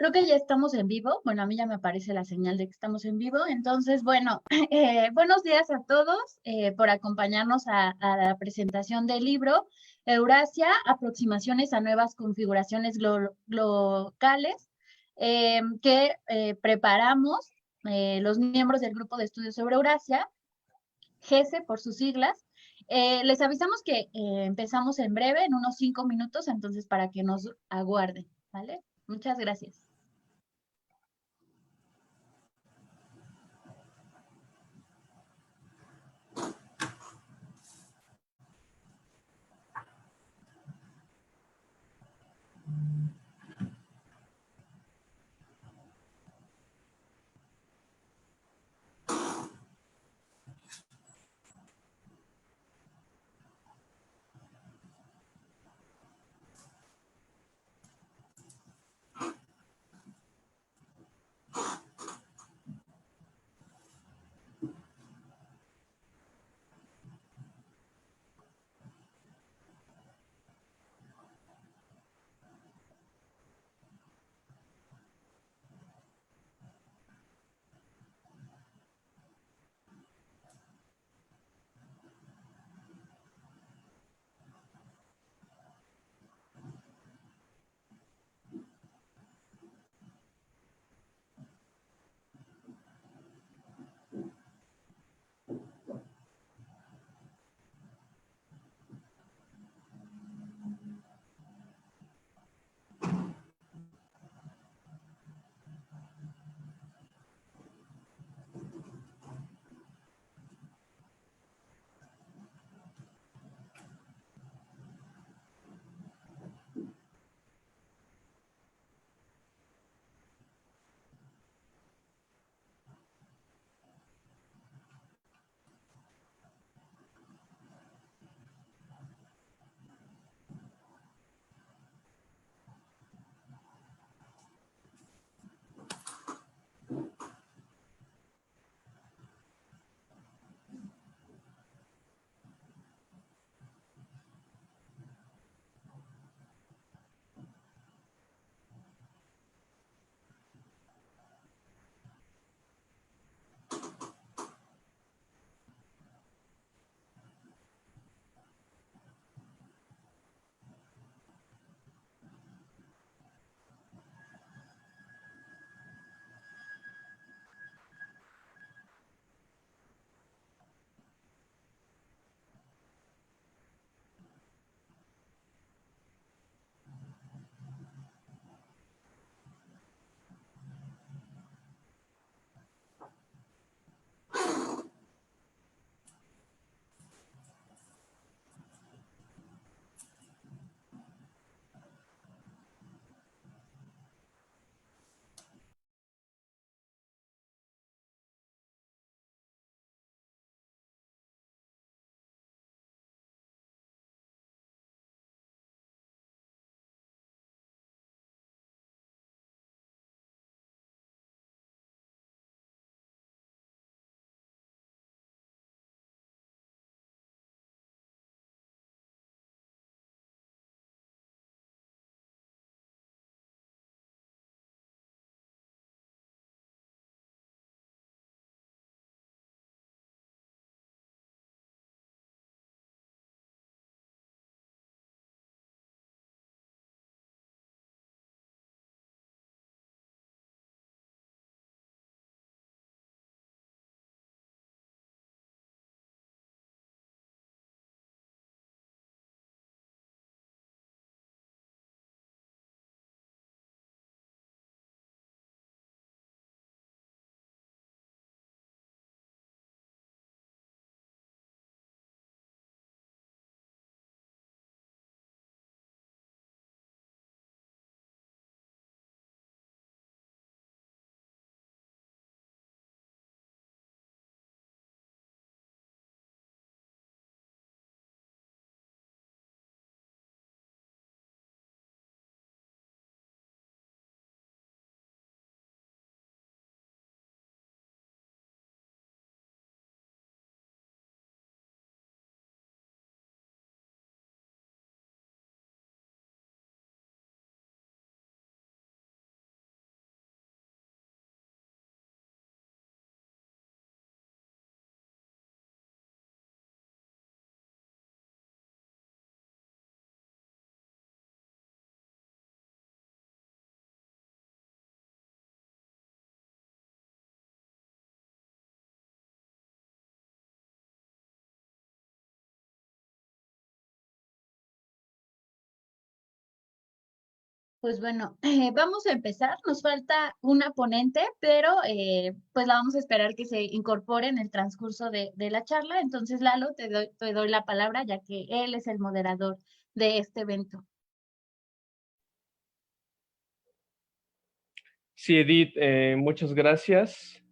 Creo que ya estamos en vivo. Bueno, a mí ya me aparece la señal de que estamos en vivo. Entonces, bueno, buenos días a todos por acompañarnos a la presentación del libro Eurasia, aproximaciones a nuevas configuraciones locales que preparamos los miembros del Grupo de Estudios sobre Eurasia, GESE por sus siglas. Les avisamos que empezamos en breve, en unos 5 minutos, entonces para que nos aguarden, ¿vale? Muchas gracias. Pues bueno, vamos a empezar. Nos falta una ponente, pero pues la vamos a esperar que se incorpore en el transcurso de la charla. Entonces, Lalo, te doy la palabra, ya que él es el moderador de este evento. Sí, Edith, muchas gracias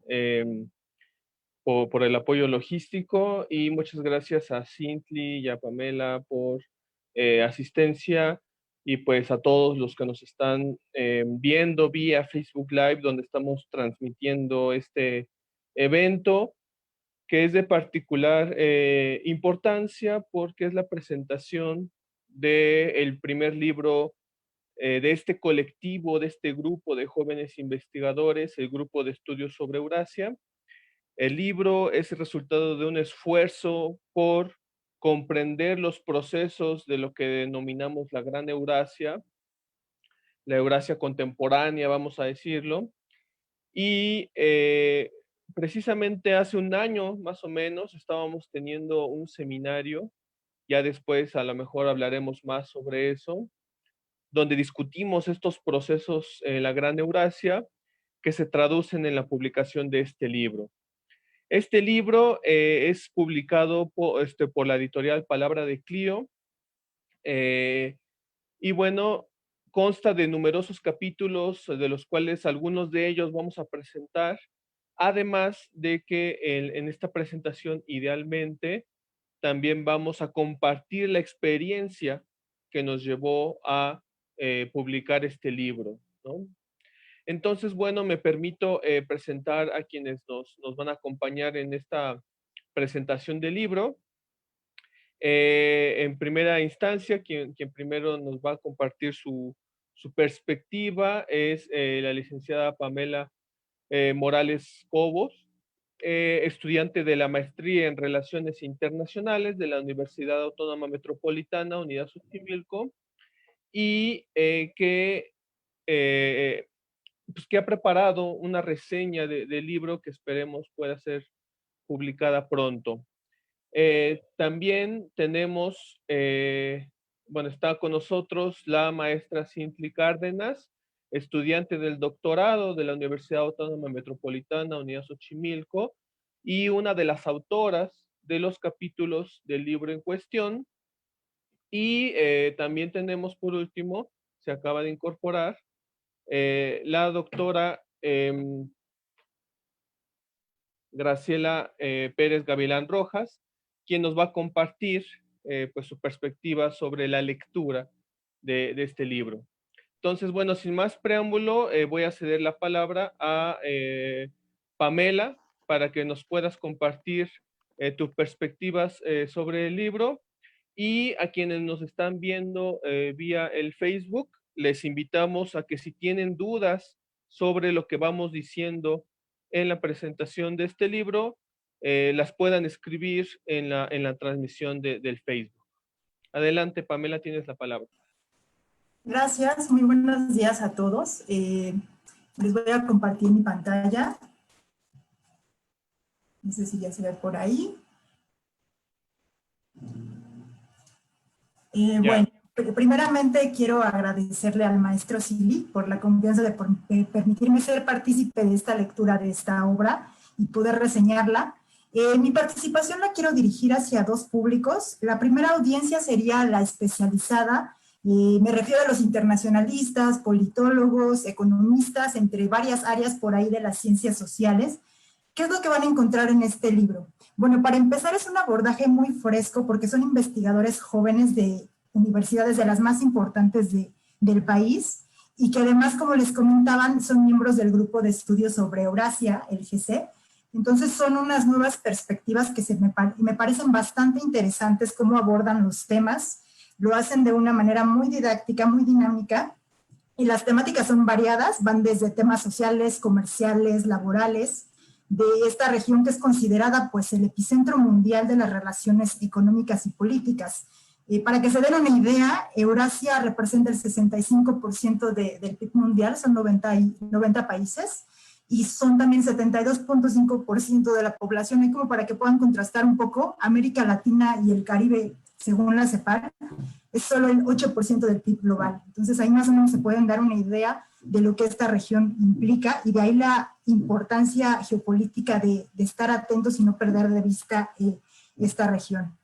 por el apoyo logístico y muchas gracias a Cintly y a Pamela por asistencia y pues a todos los que nos están viendo vía Facebook Live, donde estamos transmitiendo este evento que es de particular importancia porque es la presentación del primer libro de este colectivo, de este grupo de jóvenes investigadores, el grupo de estudios sobre Eurasia. El libro es el resultado de un esfuerzo por comprender los procesos de lo que denominamos la Gran Eurasia, la Eurasia contemporánea, vamos a decirlo, y precisamente hace un año más o menos estábamos teniendo un seminario, ya después a lo mejor hablaremos más sobre eso, donde discutimos estos procesos en la Gran Eurasia que se traducen en la publicación de este libro. Este libro es publicado por la editorial Palabra de Clio y bueno, consta de numerosos capítulos, de los cuales algunos de ellos vamos a presentar, además de que en esta presentación idealmente también vamos a compartir la experiencia que nos llevó a publicar este libro, ¿no? Entonces, bueno, me permito presentar a quienes nos van a acompañar en esta presentación del libro. En primera instancia, quien primero nos va a compartir su perspectiva es la licenciada Pamela Morales Cobos, estudiante de la maestría en Relaciones Internacionales de la Universidad Autónoma Metropolitana, Unidad Xochimilco, y que ha preparado una reseña del libro que esperemos pueda ser publicada pronto. También tenemos, bueno, está con nosotros la maestra Cintly Cárdenas, estudiante del doctorado de la Universidad Autónoma Metropolitana, Unidad Xochimilco, y una de las autoras de los capítulos del libro en cuestión. Y también tenemos, por último, se acaba de incorporar, la doctora Graciela Pérez Gavilán Rojas, quien nos va a compartir pues su perspectiva sobre la lectura de este libro. Entonces, bueno, sin más preámbulo, voy a ceder la palabra a Pamela para que nos puedas compartir tus perspectivas sobre el libro, y a quienes nos están viendo vía el Facebook, les invitamos a que si tienen dudas sobre lo que vamos diciendo en la presentación de este libro, las puedan escribir en la transmisión del Facebook. Adelante, Pamela, tienes la palabra. Gracias, muy buenos días a todos. Les voy a compartir mi pantalla. No sé si ya se ve por ahí. Bueno, primeramente quiero agradecerle al maestro Cili por la confianza de permitirme ser partícipe de esta lectura de esta obra y poder reseñarla. Mi participación la quiero dirigir hacia dos públicos. La primera audiencia sería la especializada. Me refiero a los internacionalistas, politólogos, economistas, entre varias áreas por ahí de las ciencias sociales. ¿Qué es lo que van a encontrar en este libro? Bueno, para empezar es un abordaje muy fresco porque son investigadores jóvenes de universidades de las más importantes del país y que además, como les comentaban, son miembros del grupo de estudios sobre Eurasia, el GC. Entonces son unas nuevas perspectivas que me parecen bastante interesantes cómo abordan los temas. Lo hacen de una manera muy didáctica, muy dinámica, y las temáticas son variadas, van desde temas sociales, comerciales, laborales, de esta región que es considerada pues el epicentro mundial de las relaciones económicas y políticas. Para que se den una idea, Eurasia representa el 65% del PIB mundial, son 90 países, y son también 72.5% de la población. Y como para que puedan contrastar un poco, América Latina y el Caribe, según la CEPAL, es solo el 8% del PIB global. Entonces ahí más o menos se pueden dar una idea de lo que esta región implica, y de ahí la importancia geopolítica de estar atentos y no perder de vista esta región.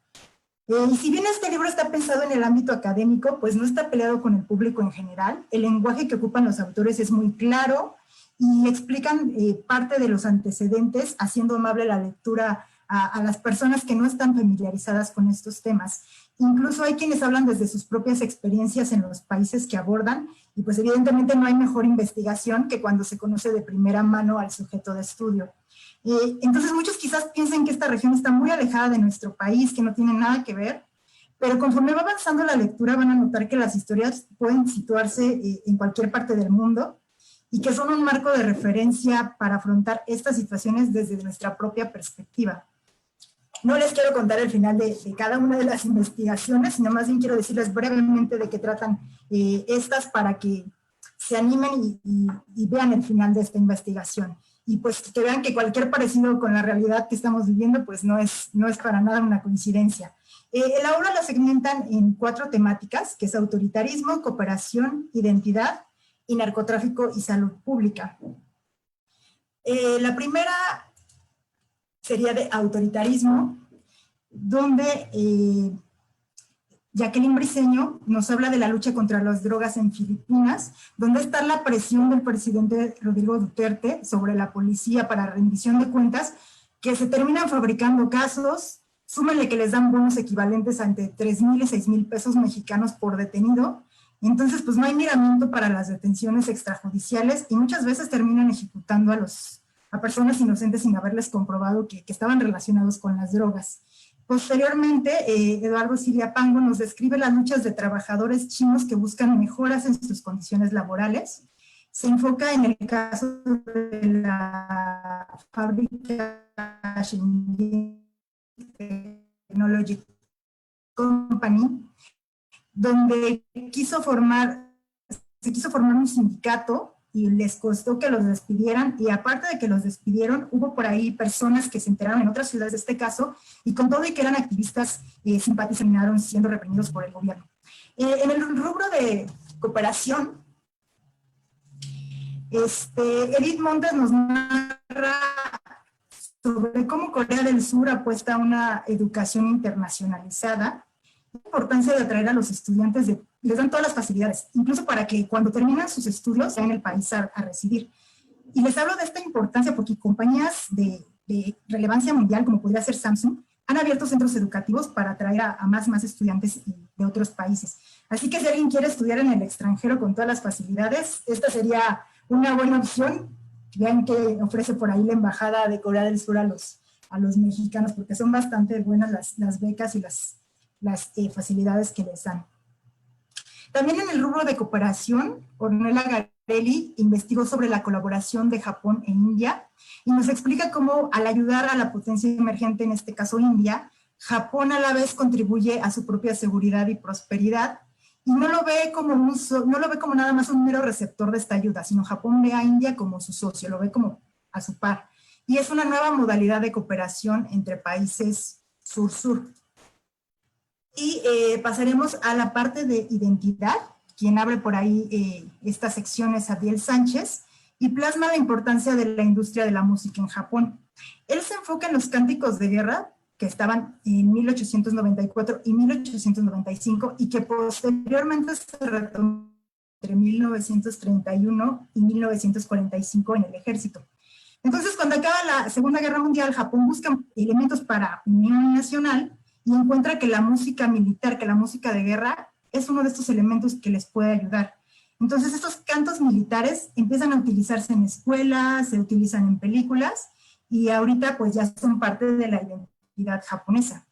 Y si bien este libro está pensado en el ámbito académico, pues no está peleado con el público en general. El lenguaje que ocupan los autores es muy claro y explican parte de los antecedentes, haciendo amable la lectura a las personas que no están familiarizadas con estos temas. Incluso hay quienes hablan desde sus propias experiencias en los países que abordan, y pues evidentemente no hay mejor investigación que cuando se conoce de primera mano al sujeto de estudio. Entonces muchos quizás piensen que esta región está muy alejada de nuestro país, que no tiene nada que ver, pero conforme va avanzando la lectura van a notar que las historias pueden situarse en cualquier parte del mundo y que son un marco de referencia para afrontar estas situaciones desde nuestra propia perspectiva. No les quiero contar el final de cada una de las investigaciones, sino más bien quiero decirles brevemente de qué tratan estas para que se animen y vean el final de esta investigación. Y pues que vean que cualquier parecido con la realidad que estamos viviendo pues no es para nada una coincidencia. La obra la segmentan en 4 temáticas, que es autoritarismo, cooperación, identidad y narcotráfico y salud pública. La primera sería de autoritarismo, donde Jacqueline Briceño nos habla de la lucha contra las drogas en Filipinas, donde está la presión del presidente Rodrigo Duterte sobre la policía para rendición de cuentas, que se terminan fabricando casos. Súmenle que les dan bonos equivalentes a entre 3,000 y 6,000 pesos mexicanos por detenido. Entonces, pues no hay miramiento para las detenciones extrajudiciales y muchas veces terminan ejecutando a personas inocentes sin haberles comprobado que estaban relacionados con las drogas. Posteriormente, Eduardo Siria Pango nos describe las luchas de trabajadores chinos que buscan mejoras en sus condiciones laborales. Se enfoca en el caso de la fábrica Xinjiang Technology Company, donde se quiso formar un sindicato y les costó que los despidieran, y aparte de que los despidieron, hubo por ahí personas que se enteraron en otras ciudades de este caso, y con todo y que eran activistas simpáticos, terminaron siendo reprimidos por el gobierno. En el rubro de cooperación, Edith Montes nos narra sobre cómo Corea del Sur apuesta a una educación internacionalizada, la importancia de atraer a los estudiantes, les dan todas las facilidades, incluso para que cuando terminan sus estudios vayan al país a residir. Y les hablo de esta importancia porque compañías de relevancia mundial, como podría ser Samsung, han abierto centros educativos para atraer a más estudiantes de otros países. Así que si alguien quiere estudiar en el extranjero con todas las facilidades, esta sería una buena opción. Vean que ofrece por ahí la Embajada de Corea del Sur a los mexicanos, porque son bastante buenas las becas y las facilidades que les dan. También en el rubro de cooperación, Ornella Garelli investigó sobre la colaboración de Japón e India y nos explica cómo al ayudar a la potencia emergente, en este caso India, Japón a la vez contribuye a su propia seguridad y prosperidad, y no lo ve como nada más un mero receptor de esta ayuda, sino Japón ve a India como su socio, lo ve como a su par. Y es una nueva modalidad de cooperación entre países sur-sur. Y pasaremos a la parte de identidad. Quien abre por ahí esta sección es Adiel Sánchez, y plasma la importancia de la industria de la música en Japón. Él se enfoca en los cánticos de guerra que estaban en 1894 y 1895 y que posteriormente se retomó entre 1931 y 1945 en el ejército. Entonces, cuando acaba la Segunda Guerra Mundial, Japón busca elementos para unión nacional y encuentra que la música militar, que la música de guerra, es uno de estos elementos que les puede ayudar. Entonces, estos cantos militares empiezan a utilizarse en escuelas, se utilizan en películas, y ahorita pues ya son parte de la identidad japonesa.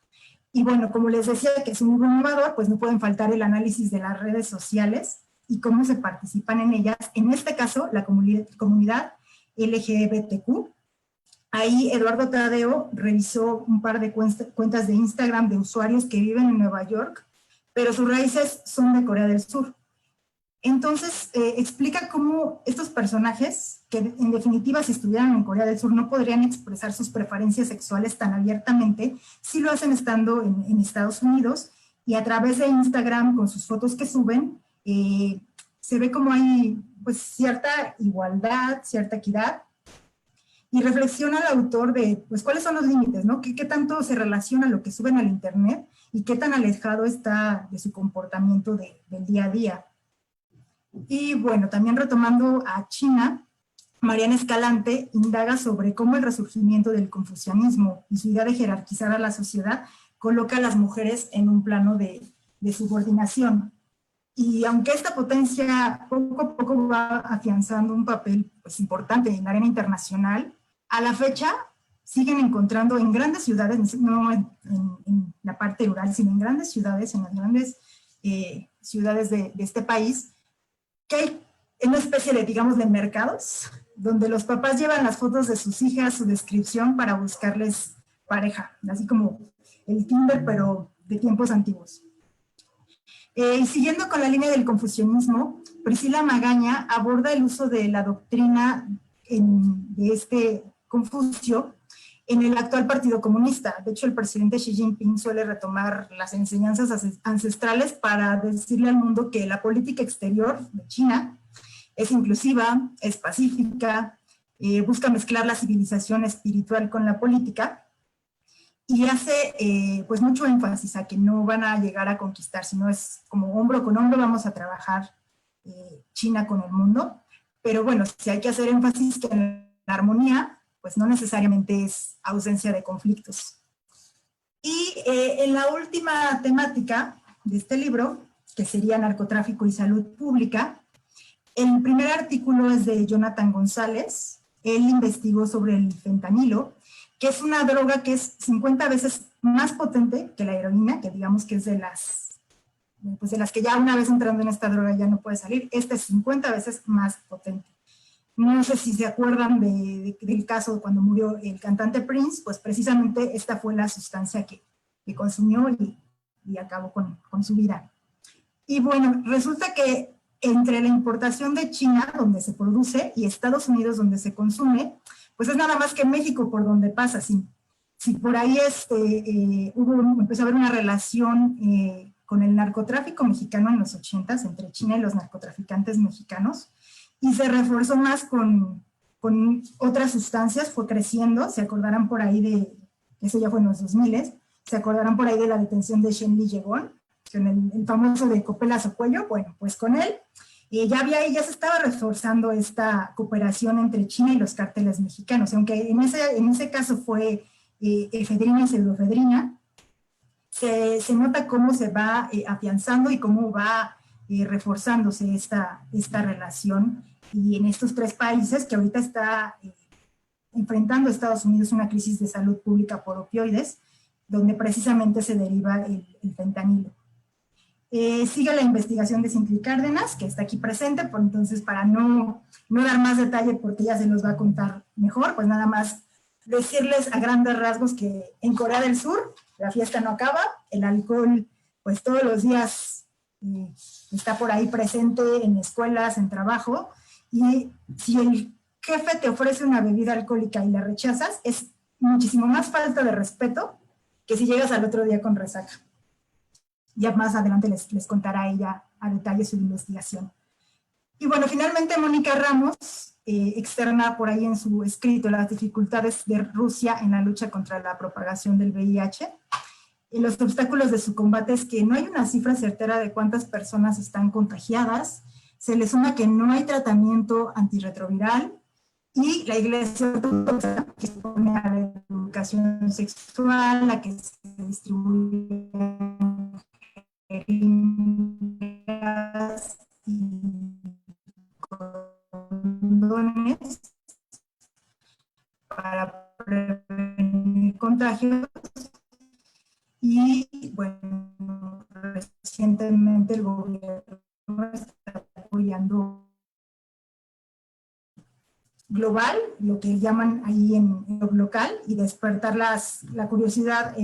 Y bueno, como les decía que es un libro innovador, pues no pueden faltar el análisis de las redes sociales y cómo se participan en ellas. En este caso, la comunidad LGBTQ. Ahí Eduardo Tadeo revisó un par de cuentas de Instagram de usuarios que viven en Nueva York, pero sus raíces son de Corea del Sur. Entonces, explica cómo estos personajes, que en definitiva si estuvieran en Corea del Sur no podrían expresar sus preferencias sexuales tan abiertamente, si lo hacen estando en Estados Unidos, y a través de Instagram, con sus fotos que suben, se ve como hay pues cierta igualdad, cierta equidad, y reflexiona el autor de pues cuáles son los límites, ¿no? ¿Qué tanto se relaciona lo que suben al internet y qué tan alejado está de su comportamiento del día a día? Y bueno, también retomando a China, Mariana Escalante indaga sobre cómo el resurgimiento del confucianismo y su idea de jerarquizar a la sociedad coloca a las mujeres en un plano de subordinación. Y aunque esta potencia poco a poco va afianzando un papel pues, importante en la arena internacional, a la fecha siguen encontrando en grandes ciudades, no en la parte rural, sino en grandes ciudades, en las grandes ciudades de este país, que hay una especie de, digamos, de mercados, donde los papás llevan las fotos de sus hijas, su descripción, para buscarles pareja, así como el Tinder, pero de tiempos antiguos. Y siguiendo con la línea del confucianismo, Priscila Magaña aborda el uso de la doctrina de este Confucio en el actual Partido Comunista. De hecho, el presidente Xi Jinping suele retomar las enseñanzas ancestrales para decirle al mundo que la política exterior de China es inclusiva, es pacífica, busca mezclar la civilización espiritual con la política, y hace pues mucho énfasis a que no van a llegar a conquistar, sino es como hombro con hombro vamos a trabajar China con el mundo. Pero bueno, si hay que hacer énfasis que en la armonía, pues no necesariamente es ausencia de conflictos. Y en la última temática de este libro, que sería narcotráfico y salud pública, el primer artículo es de Jonathan González. Él investigó sobre el fentanilo, que es una droga que es 50 veces más potente que la heroína, que digamos que es de las que ya una vez entrando en esta droga ya no puede salir. Esta es 50 veces más potente. No sé si se acuerdan del caso cuando murió el cantante Prince, pues precisamente esta fue la sustancia que consumió y acabó con su vida. Y bueno, resulta que entre la importación de China, donde se produce, y Estados Unidos, donde se consume, pues es nada más que México por donde pasa. Si por ahí empezó a haber una relación con el narcotráfico mexicano en los 80s, entre China y los narcotraficantes mexicanos, y se reforzó más con otras sustancias, fue creciendo. Se acordarán por ahí eso ya fue en los 2000, se acordarán por ahí de la detención de Shen Li Yegon, con el famoso de Copelas o Cuello. Bueno, pues con él ya se estaba reforzando esta cooperación entre China y los cárteles mexicanos, aunque en ese caso fue efedrina y pseudoefedrina. Se nota cómo se va afianzando y cómo va reforzándose esta relación, y en estos tres países que ahorita está enfrentando Estados Unidos una crisis de salud pública por opioides, donde precisamente se deriva el fentanilo. Sigue la investigación de Cindy Cárdenas, que está aquí presente, por entonces para no dar más detalle porque ella se los va a contar mejor, pues nada más decirles a grandes rasgos que en Corea del Sur la fiesta no acaba, el alcohol pues todos los días está por ahí presente en escuelas, en trabajo, y si el jefe te ofrece una bebida alcohólica y la rechazas, es muchísimo más falta de respeto que si llegas al otro día con resaca. Ya más adelante les contará ella a detalle su investigación. Y bueno, finalmente Mónica Ramos externa por ahí en su escrito las dificultades de Rusia en la lucha contra la propagación del VIH. Y los obstáculos de su combate es que no hay una cifra certera de cuántas personas están contagiadas. Se le suma que no hay tratamiento antirretroviral, y la Iglesia Ortodoxa, que se opone a la educación sexual, a que se distribuye jeringas y condones para prevenir contagios. Y bueno, recientemente el gobierno está apoyando global, lo que llaman ahí en lo local, y despertar la curiosidad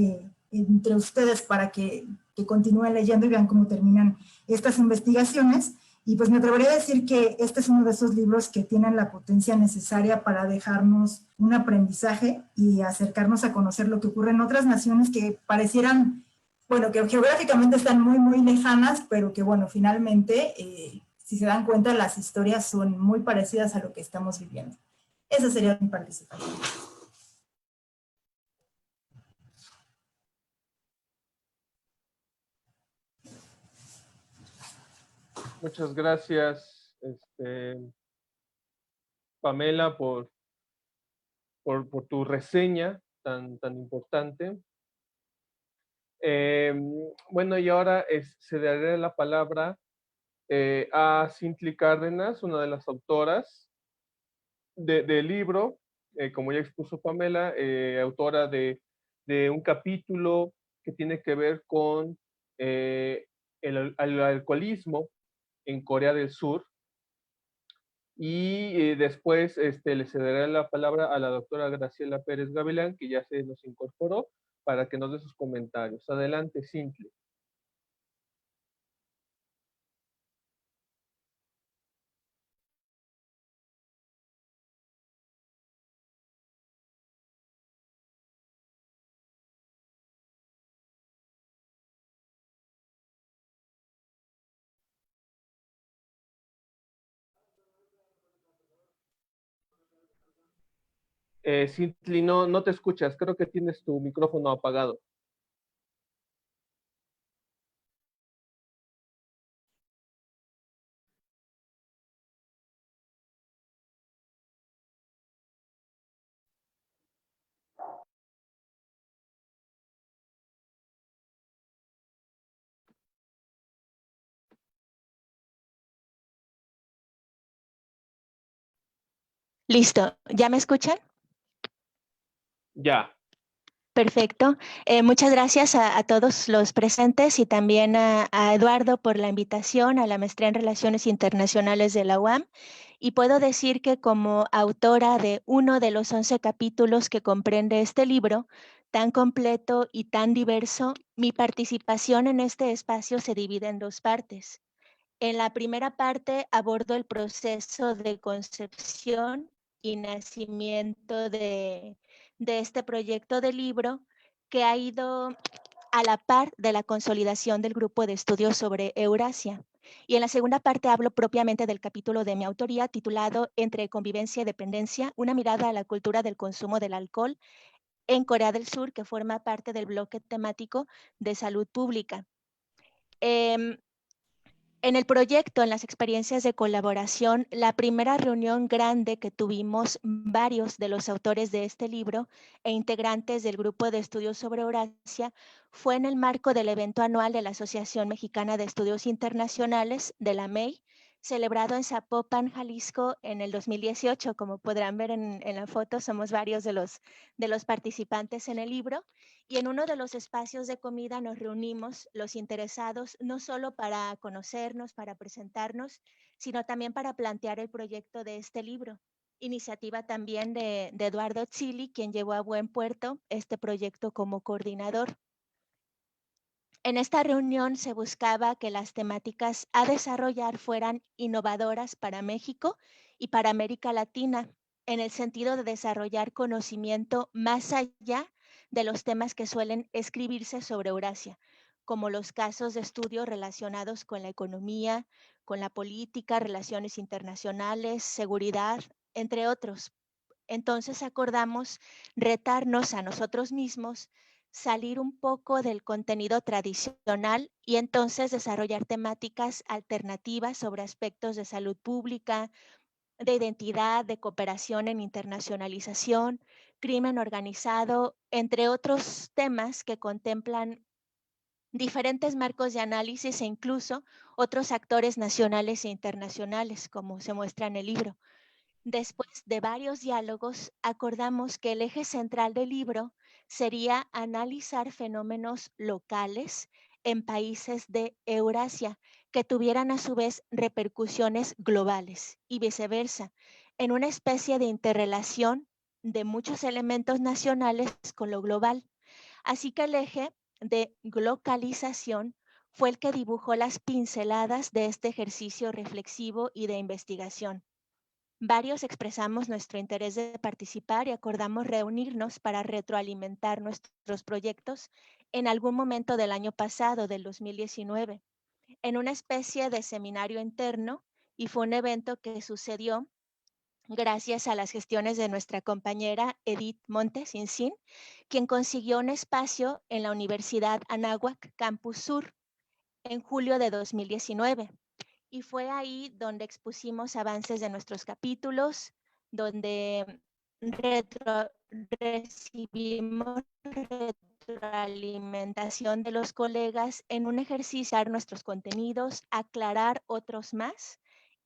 entre ustedes para que continúen leyendo y vean cómo terminan estas investigaciones. Y pues me atrevería a decir que este es uno de esos libros que tienen la potencia necesaria para dejarnos un aprendizaje y acercarnos a conocer lo que ocurre en otras naciones que parecieran bueno, que geográficamente están muy, muy lejanas, pero que, bueno, finalmente, si se dan cuenta, las historias son muy parecidas a lo que estamos viviendo. Esa sería mi participación. Muchas gracias, Pamela, por tu reseña tan importante. Bueno, y ahora cederé la palabra a Cintly Cárdenas, una de las autoras del libro, como ya expuso Pamela, autora de un capítulo que tiene que ver con el alcoholismo en Corea del Sur. Y después le cederé la palabra a la doctora Graciela Pérez Gavilán, que ya se nos incorporó, para que nos dé sus comentarios. Adelante, Cintly. Cintly, no te escuchas, creo que tienes tu micrófono apagado. Listo, ¿ya me escuchan? Ya. Perfecto. Muchas gracias a todos los presentes y también a Eduardo por la invitación a la Maestría en Relaciones Internacionales de la UAM. Y puedo decir que como autora de uno de los 11 capítulos que comprende este libro, tan completo y tan diverso, mi participación en este espacio se divide en dos partes. En la primera parte abordo el proceso de concepción y nacimiento de este proyecto de libro que ha ido a la par de la consolidación del grupo de estudios sobre Eurasia. Y en la segunda parte hablo propiamente del capítulo de mi autoría titulado Entre convivencia y dependencia, una mirada a la cultura del consumo del alcohol en Corea del Sur, que forma parte del bloque temático de salud pública. En el proyecto, en las experiencias de colaboración, la primera reunión grande que tuvimos varios de los autores de este libro e integrantes del grupo de estudios sobre Eurasia fue en el marco del evento anual de la Asociación Mexicana de Estudios Internacionales, de la MEI, celebrado en Zapopan, Jalisco, en el 2018. Como podrán ver en la foto, somos varios de los participantes en el libro. Y en uno de los espacios de comida nos reunimos los interesados, no solo para conocernos, para presentarnos, sino también para plantear el proyecto de este libro. Iniciativa también de Eduardo Chili, quien llevó a buen puerto este proyecto como coordinador. En esta reunión se buscaba que las temáticas a desarrollar fueran innovadoras para México y para América Latina, en el sentido de desarrollar conocimiento más allá de los temas que suelen escribirse sobre Eurasia, como los casos de estudio relacionados con la economía, con la política, relaciones internacionales, seguridad, entre otros. Entonces acordamos retarnos a nosotros mismos, salir un poco del contenido tradicional y entonces desarrollar temáticas alternativas sobre aspectos de salud pública, de identidad, de cooperación en internacionalización, crimen organizado, entre otros temas que contemplan diferentes marcos de análisis e incluso otros actores nacionales e internacionales, como se muestra en el libro. Después de varios diálogos, acordamos que el eje central del libro sería analizar fenómenos locales en países de Eurasia que tuvieran a su vez repercusiones globales y viceversa, en una especie de interrelación de muchos elementos nacionales con lo global. Así que el eje de glocalización fue el que dibujó las pinceladas de este ejercicio reflexivo y de investigación. Varios expresamos nuestro interés de participar y acordamos reunirnos para retroalimentar nuestros proyectos en algún momento del año pasado, del 2019, en una especie de seminario interno, y fue un evento que sucedió gracias a las gestiones de nuestra compañera Edith Montes Incín, quien consiguió un espacio en la Universidad Anáhuac Campus Sur en julio de 2019. Y fue ahí donde expusimos avances de nuestros capítulos, donde recibimos retroalimentación de los colegas en un ejercicio de nuestros contenidos, aclarar otros más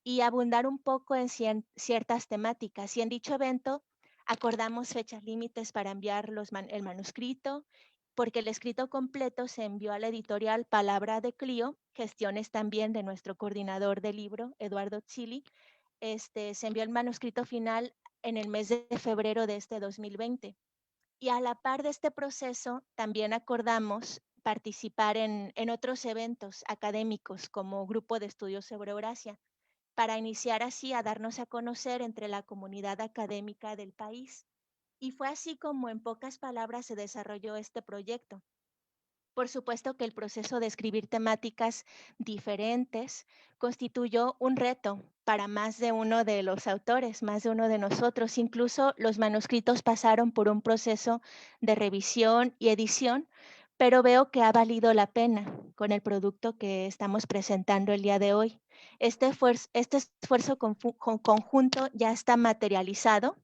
y abundar un poco en ciertas temáticas. Y en dicho evento acordamos fechas límites para enviar el manuscrito, porque el escrito completo se envió a la editorial Palabra de Clio, gestiones también de nuestro coordinador del libro, Eduardo Chili. Se envió el manuscrito final en el mes de febrero de este 2020. Y a la par de este proceso, también acordamos participar en otros eventos académicos como Grupo de Estudios sobre Eurasia, para iniciar así a darnos a conocer entre la comunidad académica del país. Y fue así como en pocas palabras se desarrolló este proyecto. Por supuesto que el proceso de escribir temáticas diferentes constituyó un reto para más de uno de los autores, más de uno de nosotros. Incluso los manuscritos pasaron por un proceso de revisión y edición, pero veo que ha valido la pena con el producto que estamos presentando el día de hoy. Este esfuerzo conjunto ya está materializado.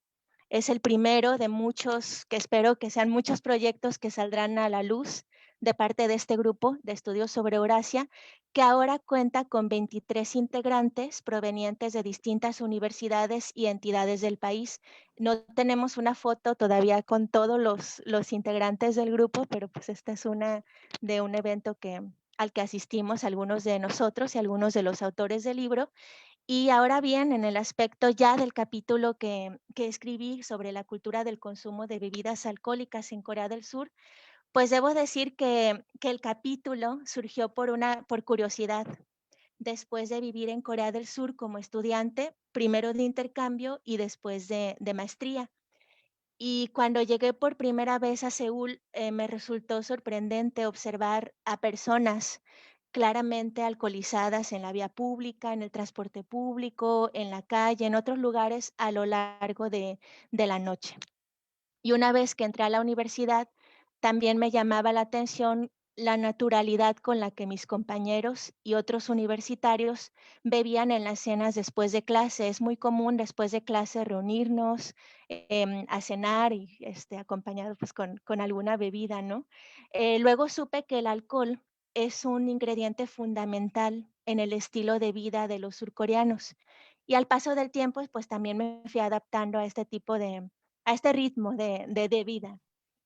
Es el primero de muchos, que espero que sean muchos proyectos que saldrán a la luz de parte de este grupo de estudios sobre Eurasia, que ahora cuenta con 23 integrantes provenientes de distintas universidades y entidades del país. No tenemos una foto todavía con todos los integrantes del grupo, pero pues esta es una de un evento al que asistimos algunos de nosotros y algunos de los autores del libro. Y ahora bien, en el aspecto ya del capítulo que escribí sobre la cultura del consumo de bebidas alcohólicas en Corea del Sur, pues debo decir que el capítulo surgió por curiosidad, después de vivir en Corea del Sur como estudiante, primero de intercambio y después de maestría. Y cuando llegué por primera vez a Seúl, me resultó sorprendente observar a personas claramente alcoholizadas en la vía pública, en el transporte público, en la calle, en otros lugares a lo largo de la noche. Y una vez que entré a la universidad, también me llamaba la atención la naturalidad con la que mis compañeros y otros universitarios bebían en las cenas después de clase. Es muy común después de clase reunirnos a cenar y acompañado pues, con alguna bebida, ¿no? Luego supe que el alcohol es un ingrediente fundamental en el estilo de vida de los surcoreanos. Y al paso del tiempo, pues también me fui adaptando a este tipo a este ritmo de vida.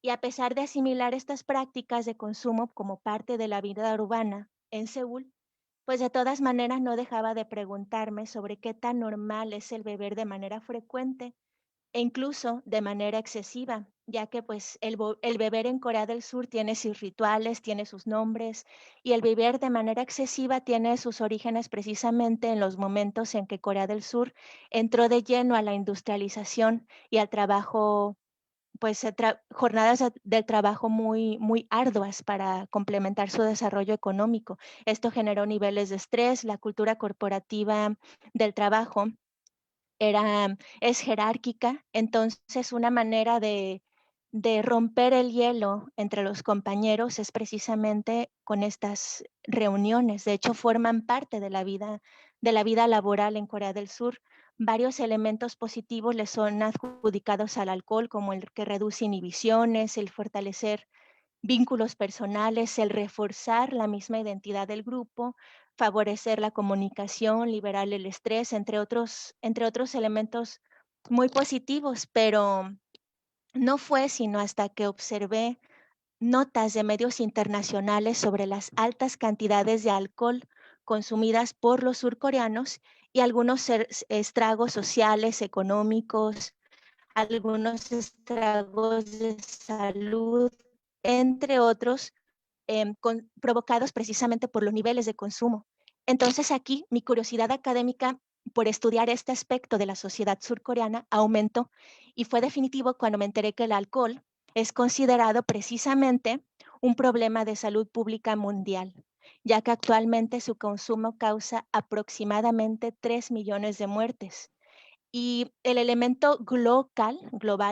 Y a pesar de asimilar estas prácticas de consumo como parte de la vida urbana en Seúl, pues de todas maneras no dejaba de preguntarme sobre qué tan normal es el beber de manera frecuente e incluso de manera excesiva, ya que pues el beber en Corea del Sur tiene sus rituales, tiene sus nombres, y el beber de manera excesiva tiene sus orígenes precisamente en los momentos en que Corea del Sur entró de lleno a la industrialización y al trabajo, pues jornadas de trabajo muy, muy arduas para complementar su desarrollo económico. Esto generó niveles de estrés, la cultura corporativa del trabajo es jerárquica, entonces una manera de romper el hielo entre los compañeros es precisamente con estas reuniones. De hecho, forman parte de la vida laboral en Corea del Sur. Varios elementos positivos le son adjudicados al alcohol, como el que reduce inhibiciones, el fortalecer vínculos personales, el reforzar la misma identidad del grupo, favorecer la comunicación, liberar el estrés, entre otros elementos muy positivos, pero no fue sino hasta que observé notas de medios internacionales sobre las altas cantidades de alcohol consumidas por los surcoreanos y algunos estragos sociales, económicos, algunos estragos de salud, entre otros, provocados precisamente por los niveles de consumo. Entonces aquí mi curiosidad académica por estudiar este aspecto de la sociedad surcoreana aumentó, y fue definitivo cuando me enteré que el alcohol es considerado precisamente un problema de salud pública mundial, ya que actualmente su consumo causa aproximadamente 3 millones de muertes. Y el elemento global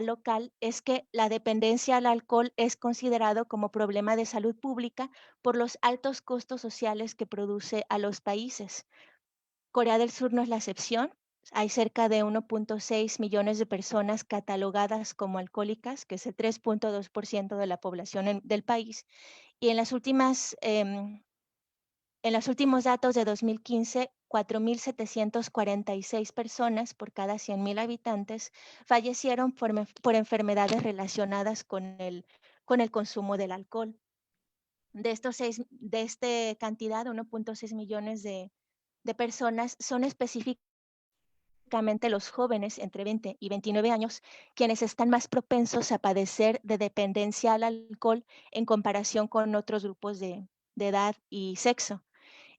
local, es que la dependencia al alcohol es considerado como problema de salud pública por los altos costos sociales que produce a los países. Corea del Sur no es la excepción. Hay cerca de 1.6 millones de personas catalogadas como alcohólicas, que es el 3.2% de la población del país. Y en los últimos datos de 2015, 4.746 personas por cada 100.000 habitantes fallecieron por enfermedades relacionadas con el consumo del alcohol. De esta cantidad, 1.6 millones de personas son específicamente los jóvenes entre 20 y 29 años, quienes están más propensos a padecer de dependencia al alcohol en comparación con otros grupos de edad y sexo.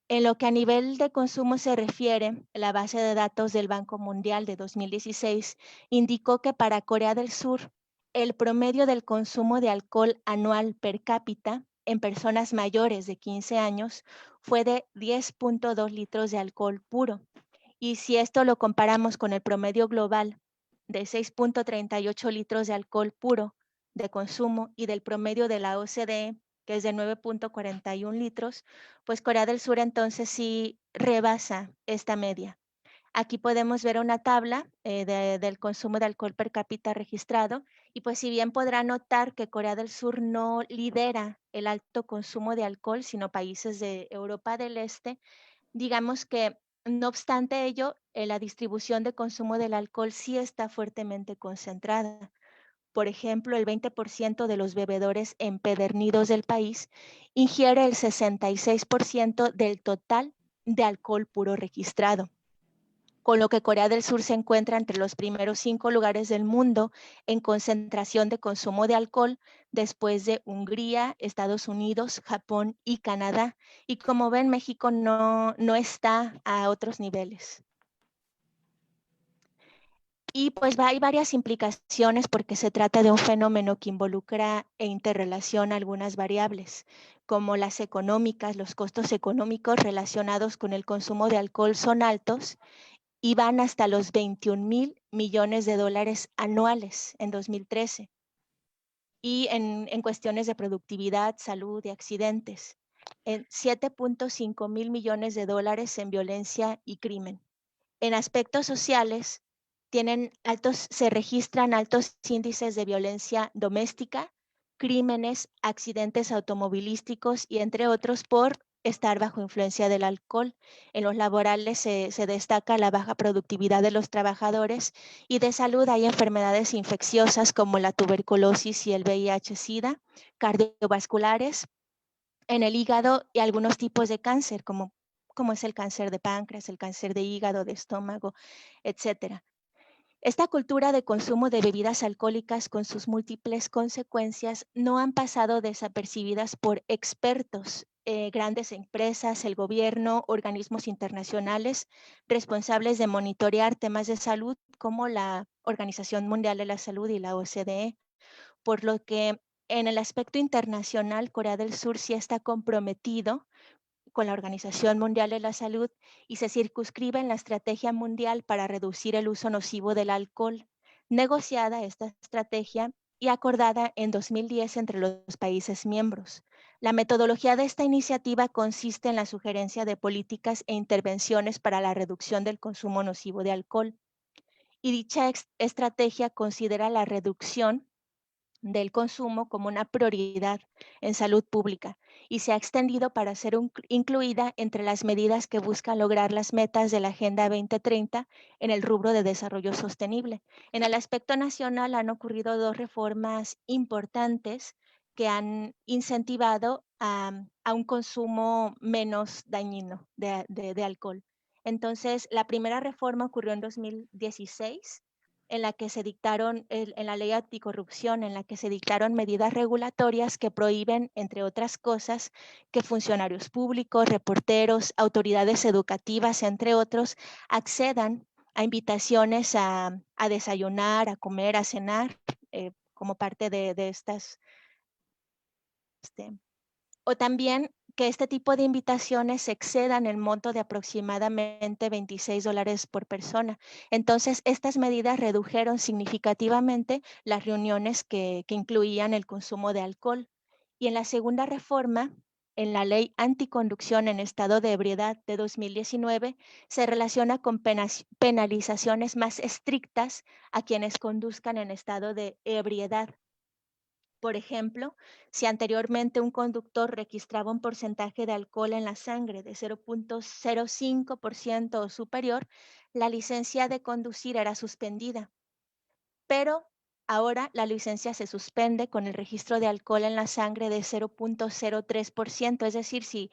En lo que a nivel de consumo se refiere, la base de datos del Banco Mundial de 2016 indicó que para Corea del Sur, el promedio del consumo de alcohol anual per cápita en personas mayores de 15 años fue de 10.2 litros de alcohol puro. Y si esto lo comparamos con el promedio global de 6.38 litros de alcohol puro de consumo y del promedio de la OCDE, que es de 9.41 litros, pues Corea del Sur entonces sí rebasa esta media. Aquí podemos ver una tabla del consumo de alcohol per cápita registrado, y pues si bien podrá notar que Corea del Sur no lidera el alto consumo de alcohol, sino países de Europa del Este, digamos que no obstante ello, la distribución de consumo del alcohol sí está fuertemente concentrada. Por ejemplo, el 20% de los bebedores empedernidos del país ingiere el 66% del total de alcohol puro registrado, con lo que Corea del Sur se encuentra entre los primeros 5 lugares del mundo en concentración de consumo de alcohol, después de Hungría, Estados Unidos, Japón y Canadá. Y como ven, México no está a otros niveles. Y pues hay varias implicaciones porque se trata de un fenómeno que involucra e interrelaciona algunas variables, como las económicas. Los costos económicos relacionados con el consumo de alcohol son altos y van hasta los 21,000 millones de dólares anuales en 2013. Y en cuestiones de productividad, salud y accidentes, en 7.5 mil millones de dólares en violencia y crimen. En aspectos sociales, se registran altos índices de violencia doméstica, crímenes, accidentes automovilísticos y entre otros por estar bajo influencia del alcohol. En los laborales se destaca la baja productividad de los trabajadores, y de salud hay enfermedades infecciosas como la tuberculosis y el VIH-Sida, cardiovasculares en el hígado y algunos tipos de cáncer como es el cáncer de páncreas, el cáncer de hígado, de estómago, etcétera. Esta cultura de consumo de bebidas alcohólicas con sus múltiples consecuencias no han pasado desapercibidas por expertos, grandes empresas, el gobierno, organismos internacionales responsables de monitorear temas de salud como la Organización Mundial de la Salud y la OCDE, por lo que en el aspecto internacional Corea del Sur sí está comprometido con la Organización Mundial de la Salud y se circunscribe en la estrategia mundial para reducir el uso nocivo del alcohol, negociada esta estrategia y acordada en 2010 entre los países miembros. La metodología de esta iniciativa consiste en la sugerencia de políticas e intervenciones para la reducción del consumo nocivo de alcohol. Y dicha estrategia considera la reducción del consumo como una prioridad en salud pública y se ha extendido para ser incluida entre las medidas que buscan lograr las metas de la Agenda 2030 en el rubro de desarrollo sostenible. En el aspecto nacional han ocurrido 2 reformas importantes que han incentivado a un consumo menos dañino de alcohol. Entonces, la primera reforma ocurrió en 2016, en la que se dictaron, en la ley anticorrupción, en la que se dictaron medidas regulatorias que prohíben, entre otras cosas, que funcionarios públicos, reporteros, autoridades educativas, entre otros, accedan a invitaciones a desayunar, a comer, a cenar, como parte de estas O también que este tipo de invitaciones excedan el monto de aproximadamente $26 por persona. Entonces, estas medidas redujeron significativamente las reuniones que incluían el consumo de alcohol. Y en la segunda reforma, en la Ley Anticonducción en estado de ebriedad de 2019, se relaciona con penalizaciones más estrictas a quienes conduzcan en estado de ebriedad. Por ejemplo, si anteriormente un conductor registraba un porcentaje de alcohol en la sangre de 0.05% o superior, la licencia de conducir era suspendida. Pero ahora la licencia se suspende con el registro de alcohol en la sangre de 0.03%. Es decir, si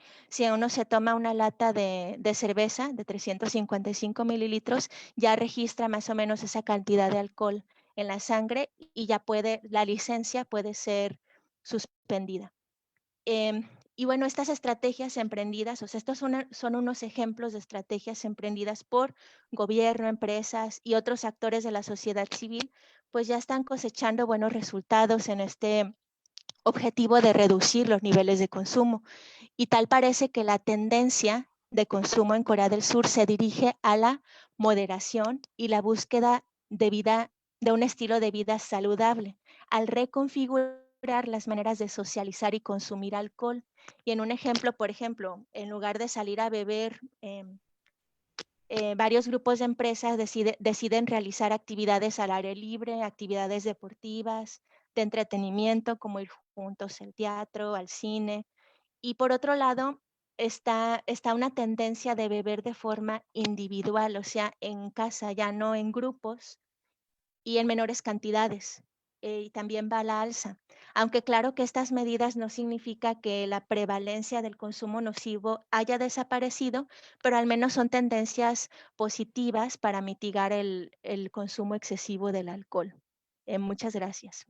uno se toma una lata de cerveza de 355 mililitros, ya registra más o menos esa cantidad de alcohol en la sangre y ya la licencia puede ser suspendida. Y bueno, estas estrategias emprendidas, o sea, estos son unos ejemplos de estrategias emprendidas por gobierno, empresas y otros actores de la sociedad civil, pues ya están cosechando buenos resultados en este objetivo de reducir los niveles de consumo. Y tal parece que la tendencia de consumo en Corea del Sur se dirige a la moderación y la búsqueda de un estilo de vida saludable, al reconfigurar las maneras de socializar y consumir alcohol. Y en un ejemplo, por ejemplo, en lugar de salir a beber, varios grupos de empresas deciden realizar actividades al aire libre, actividades deportivas, de entretenimiento, como ir juntos al teatro, al cine. Y por otro lado, está una tendencia de beber de forma individual, o sea, en casa, ya no en grupos y en menores cantidades. Y también va a la alza. Aunque claro que estas medidas no significa que la prevalencia del consumo nocivo haya desaparecido, pero al menos son tendencias positivas para mitigar el consumo excesivo del alcohol. Muchas gracias.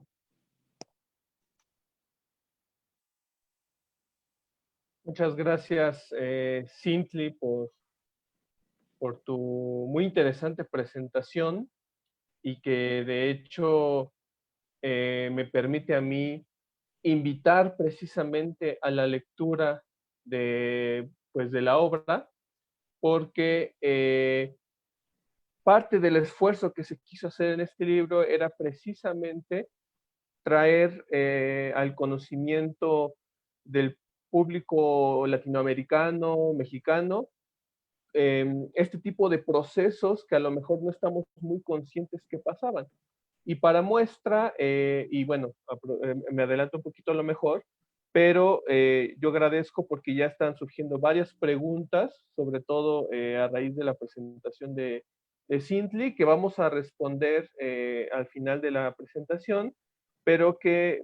Muchas gracias, Cintli, por tu muy interesante presentación y que de hecho me permite a mí invitar precisamente a la lectura pues de la obra, porque parte del esfuerzo que se quiso hacer en este libro era precisamente traer al conocimiento del público latinoamericano, mexicano, este tipo de procesos que a lo mejor no estamos muy conscientes que pasaban. Y para muestra, y bueno, me adelanto un poquito a lo mejor, pero yo agradezco porque ya están surgiendo varias preguntas, sobre todo a raíz de la presentación de Cintli, que vamos a responder al final de la presentación, pero que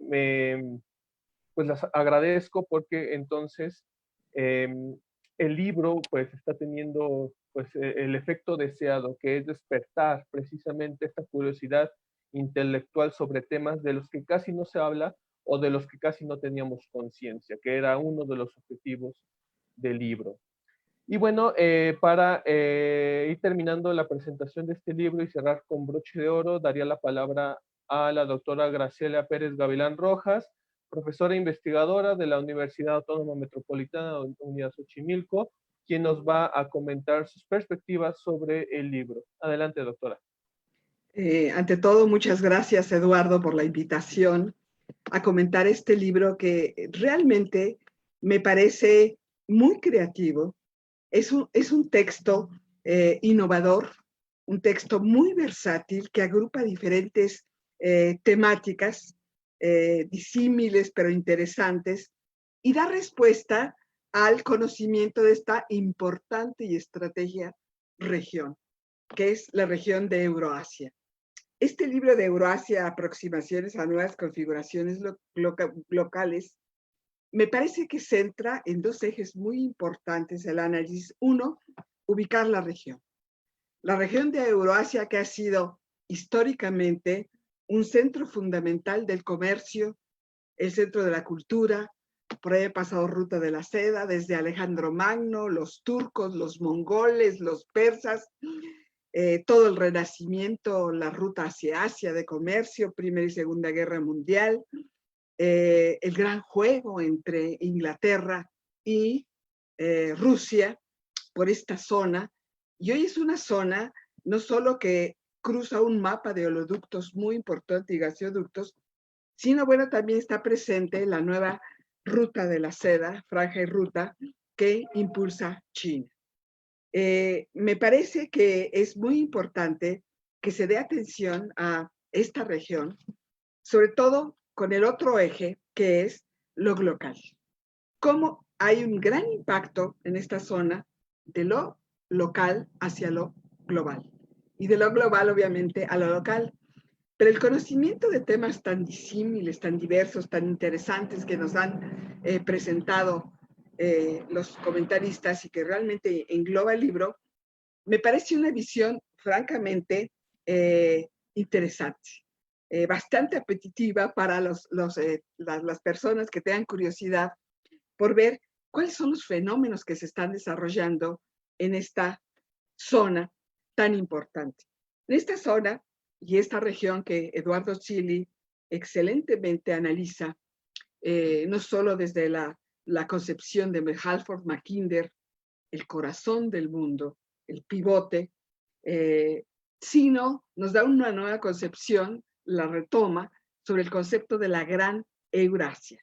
pues las agradezco porque entonces el libro pues está teniendo pues el efecto deseado, que es despertar precisamente esta curiosidad intelectual sobre temas de los que casi no se habla o de los que casi no teníamos conciencia, que era uno de los objetivos del libro. Y bueno, para ir terminando la presentación de este libro y cerrar con broche de oro, daría la palabra a la doctora Graciela Pérez Gavilán Rojas, profesora investigadora de la Universidad Autónoma Metropolitana de Unidad Xochimilco, quien nos va a comentar sus perspectivas sobre el libro. Adelante, doctora. Ante todo, muchas gracias, Eduardo, por la invitación a comentar este libro que realmente me parece muy creativo. Es un texto innovador, un texto muy versátil que agrupa diferentes temáticas disímiles pero interesantes y da respuesta al conocimiento de esta importante y estratégica región, que es la región de Euroasia. Este libro de Euroasia, Aproximaciones a nuevas configuraciones locales, me parece que centra en dos ejes muy importantes el análisis. Uno, ubicar la región. La región de Euroasia, que ha sido históricamente un centro fundamental del comercio, el centro de la cultura, por ahí ha pasado ruta de la seda, desde Alejandro Magno, los turcos, los mongoles, los persas, todo el Renacimiento, la ruta hacia Asia de comercio, Primera y Segunda Guerra Mundial, el gran juego entre Inglaterra y Rusia por esta zona. Y hoy es una zona no solo que cruza un mapa de oleoductos muy importante y gasoductos, sino bueno, también está presente la nueva ruta de la seda, franja y ruta, que impulsa China. Me parece que es muy importante que se dé atención a esta región, sobre todo con el otro eje, que es lo local. Cómo hay un gran impacto en esta zona de lo local hacia lo global, y de lo global, obviamente, a lo local. Pero el conocimiento de temas tan disímiles, tan diversos, tan interesantes que nos han presentado los comentaristas y que realmente engloba el libro, me parece una visión francamente interesante, bastante apetitiva para las personas que tengan curiosidad por ver cuáles son los fenómenos que se están desarrollando en esta zona tan importante. En esta zona y esta región que Eduardo Chili excelentemente analiza, no solo desde la concepción de Halford Mackinder, el corazón del mundo, el pivote, sino nos da una nueva concepción, la retoma, sobre el concepto de la Gran Eurasia.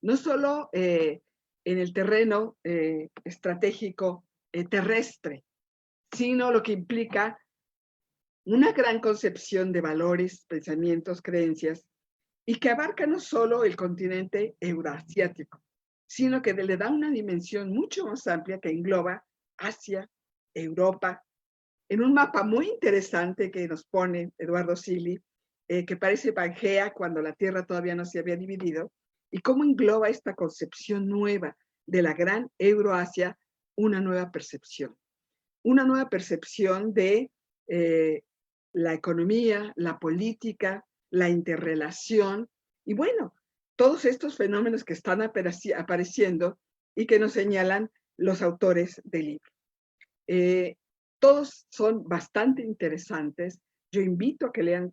No solo en el terreno estratégico terrestre, sino lo que implica una gran concepción de valores, pensamientos, creencias, y que abarca no solo el continente eurasiático, sino que le da una dimensión mucho más amplia que engloba Asia, Europa, en un mapa muy interesante que nos pone Eduardo Chili, que parece Pangea cuando la Tierra todavía no se había dividido, y cómo engloba esta concepción nueva de la gran Euroasia, una nueva percepción de la economía, la política, la interrelación, y bueno, todos estos fenómenos que están apareciendo y que nos señalan los autores del libro. Todos son bastante interesantes. Yo invito a que lean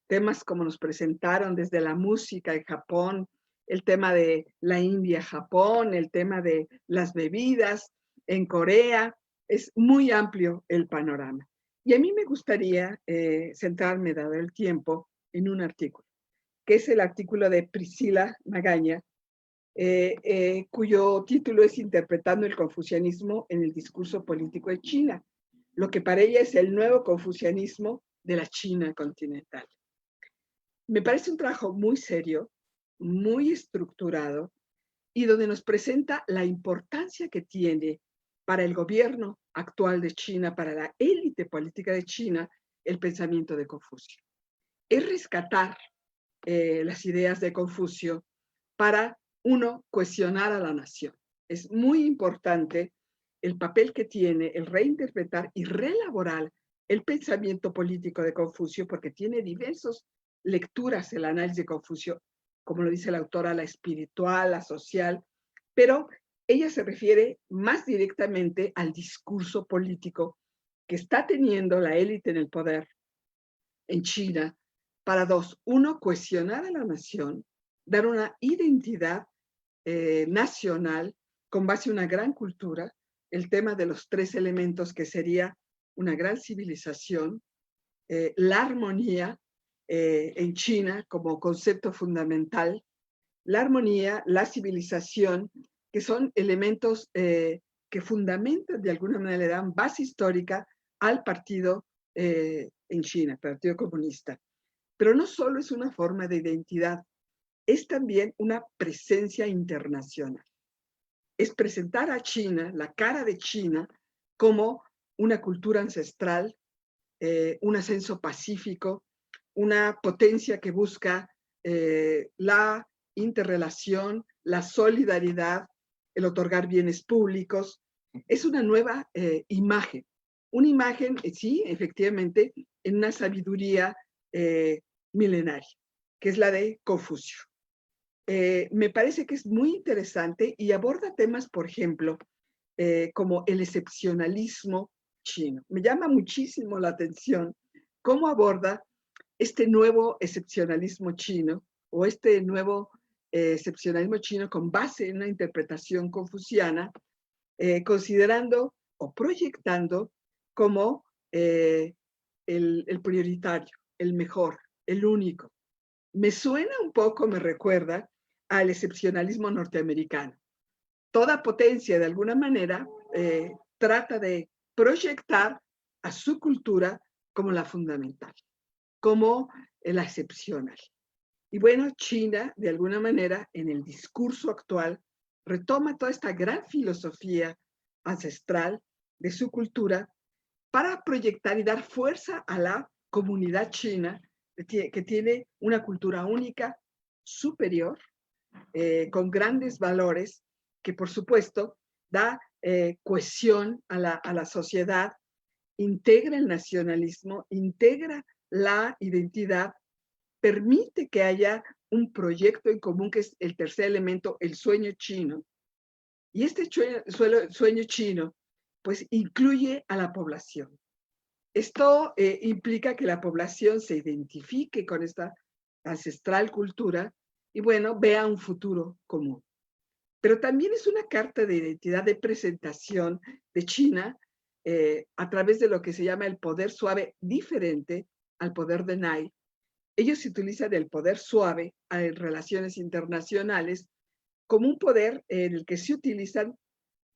temas como nos presentaron desde la música en Japón, el tema de la India, Japón, el tema de las bebidas en Corea. Es muy amplio el panorama. Y a mí me gustaría centrarme, dado el tiempo, en un artículo, que es el artículo de Priscila Magaña, cuyo título es Interpretando el confucianismo en el discurso político de China, lo que para ella es el nuevo confucianismo de la China continental. Me parece un trabajo muy serio, muy estructurado, y donde nos presenta la importancia que tiene para el gobierno actual de China, para la élite política de China, el pensamiento de Confucio. Es rescatar las ideas de Confucio para, uno, cohesionar a la nación. Es muy importante el papel que tiene el reinterpretar y reelaborar el pensamiento político de Confucio, porque tiene diversas lecturas el análisis de Confucio, como lo dice la autora, la espiritual, la social, pero ella se refiere más directamente al discurso político que está teniendo la élite en el poder en China para dos, uno, cohesionar a la nación, dar una identidad nacional con base en una gran cultura, el tema de los tres elementos que sería una gran civilización, la armonía en China como concepto fundamental, la armonía, la civilización, que son elementos que fundamentan de alguna manera, le dan base histórica al partido en China, el Partido Comunista. Pero no solo es una forma de identidad, es también una presencia internacional. Es presentar a China, la cara de China, como una cultura ancestral, un ascenso pacífico, una potencia que busca la interrelación, la solidaridad, el otorgar bienes públicos. Es una nueva imagen. Una imagen, sí, efectivamente, en una sabiduría milenaria, que es la de Confucio. Me parece que es muy interesante y aborda temas, por ejemplo, como el excepcionalismo chino. Me llama muchísimo la atención cómo aborda este nuevo excepcionalismo chino, o este nuevo excepcionalismo chino con base en una interpretación confuciana, considerando o proyectando como el prioritario, el mejor, el único. Me suena un poco, me recuerda al excepcionalismo norteamericano. Toda potencia, de alguna manera, trata de proyectar a su cultura como la fundamental, como la excepcional. Y bueno, China, de alguna manera, en el discurso actual, retoma toda esta gran filosofía ancestral de su cultura para proyectar y dar fuerza a la comunidad china que tiene una cultura única, superior, con grandes valores, que por supuesto da cohesión a la sociedad, integra el nacionalismo, integra la identidad, permite que haya un proyecto en común, que es el tercer elemento, el sueño chino. Y este sueño chino, pues incluye a la población. Esto implica que la población se identifique con esta ancestral cultura y, bueno, vea un futuro común. Pero también es una carta de identidad, de presentación de China a través de lo que se llama el poder suave, diferente al poder de Nai. Ellos utilizan el poder suave en relaciones internacionales como un poder en el que se utilizan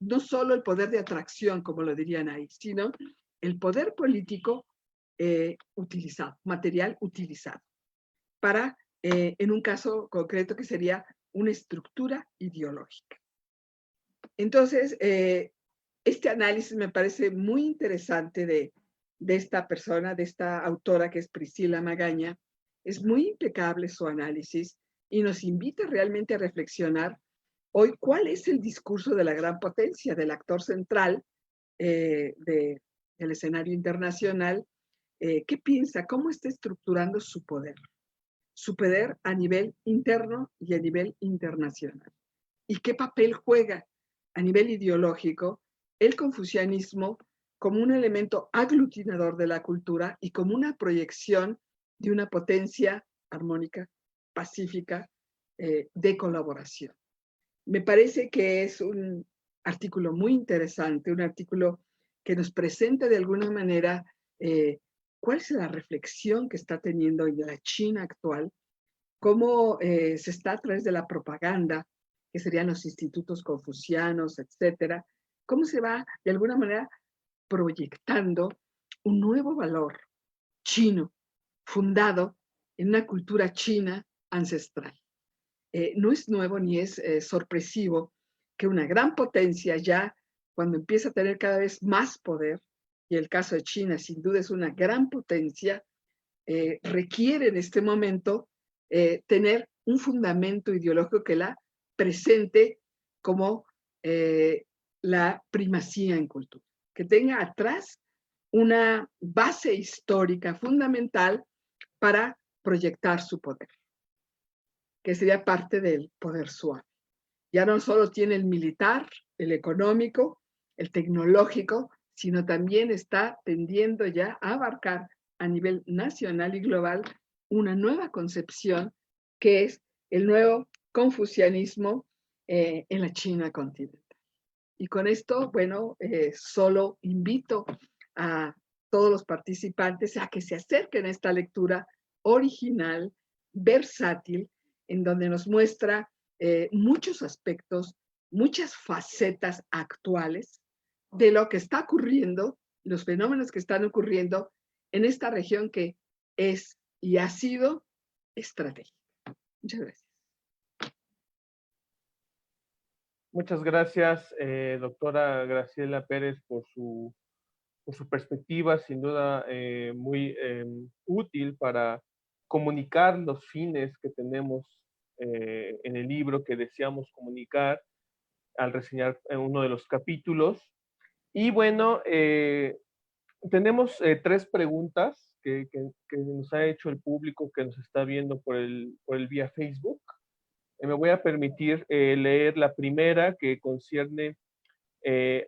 no solo el poder de atracción, como lo dirían ahí, sino el poder político utilizado, material utilizado, para, en un caso concreto, que sería una estructura ideológica. Entonces, este análisis me parece muy interesante de esta persona, de esta autora que es Priscila Magaña. Es muy impecable su análisis y nos invita realmente a reflexionar hoy cuál es el discurso de la gran potencia, del actor central del escenario internacional. ¿Qué piensa? ¿Cómo está estructurando su poder? Su poder a nivel interno y a nivel internacional. ¿Y qué papel juega a nivel ideológico el confucianismo como un elemento aglutinador de la cultura y como una proyección de una potencia armónica, pacífica, de colaboración? Me parece que es un artículo muy interesante, un artículo que nos presenta de alguna manera cuál es la reflexión que está teniendo en la China actual, cómo se está a través de la propaganda, que serían los institutos confucianos, etcétera, cómo se va de alguna manera proyectando un nuevo valor chino, fundado en una cultura china ancestral. No es nuevo ni es sorpresivo que una gran potencia ya, cuando empieza a tener cada vez más poder, y el caso de China sin duda es una gran potencia, requiere en este momento tener un fundamento ideológico que la presente como la primacía en cultura, que tenga atrás una base histórica fundamental para proyectar su poder, que sería parte del poder suave. Ya no solo tiene el militar, el económico, el tecnológico, sino también está tendiendo ya a abarcar a nivel nacional y global una nueva concepción que es el nuevo confucianismo en la China continental. Y con esto, bueno, solo invito a todos los participantes a que se acerquen a esta lectura original, versátil, en donde nos muestra muchos aspectos, muchas facetas actuales de lo que está ocurriendo, los fenómenos que están ocurriendo en esta región que es y ha sido estratégica. Muchas gracias. Muchas gracias, doctora Graciela Pérez, por su perspectiva, sin duda muy útil para comunicar los fines que tenemos en el libro que deseamos comunicar al reseñar uno de los capítulos. Y bueno, tenemos 3 preguntas que nos ha hecho el público que nos está viendo por el vía Facebook. Me voy a permitir leer la primera, que concierne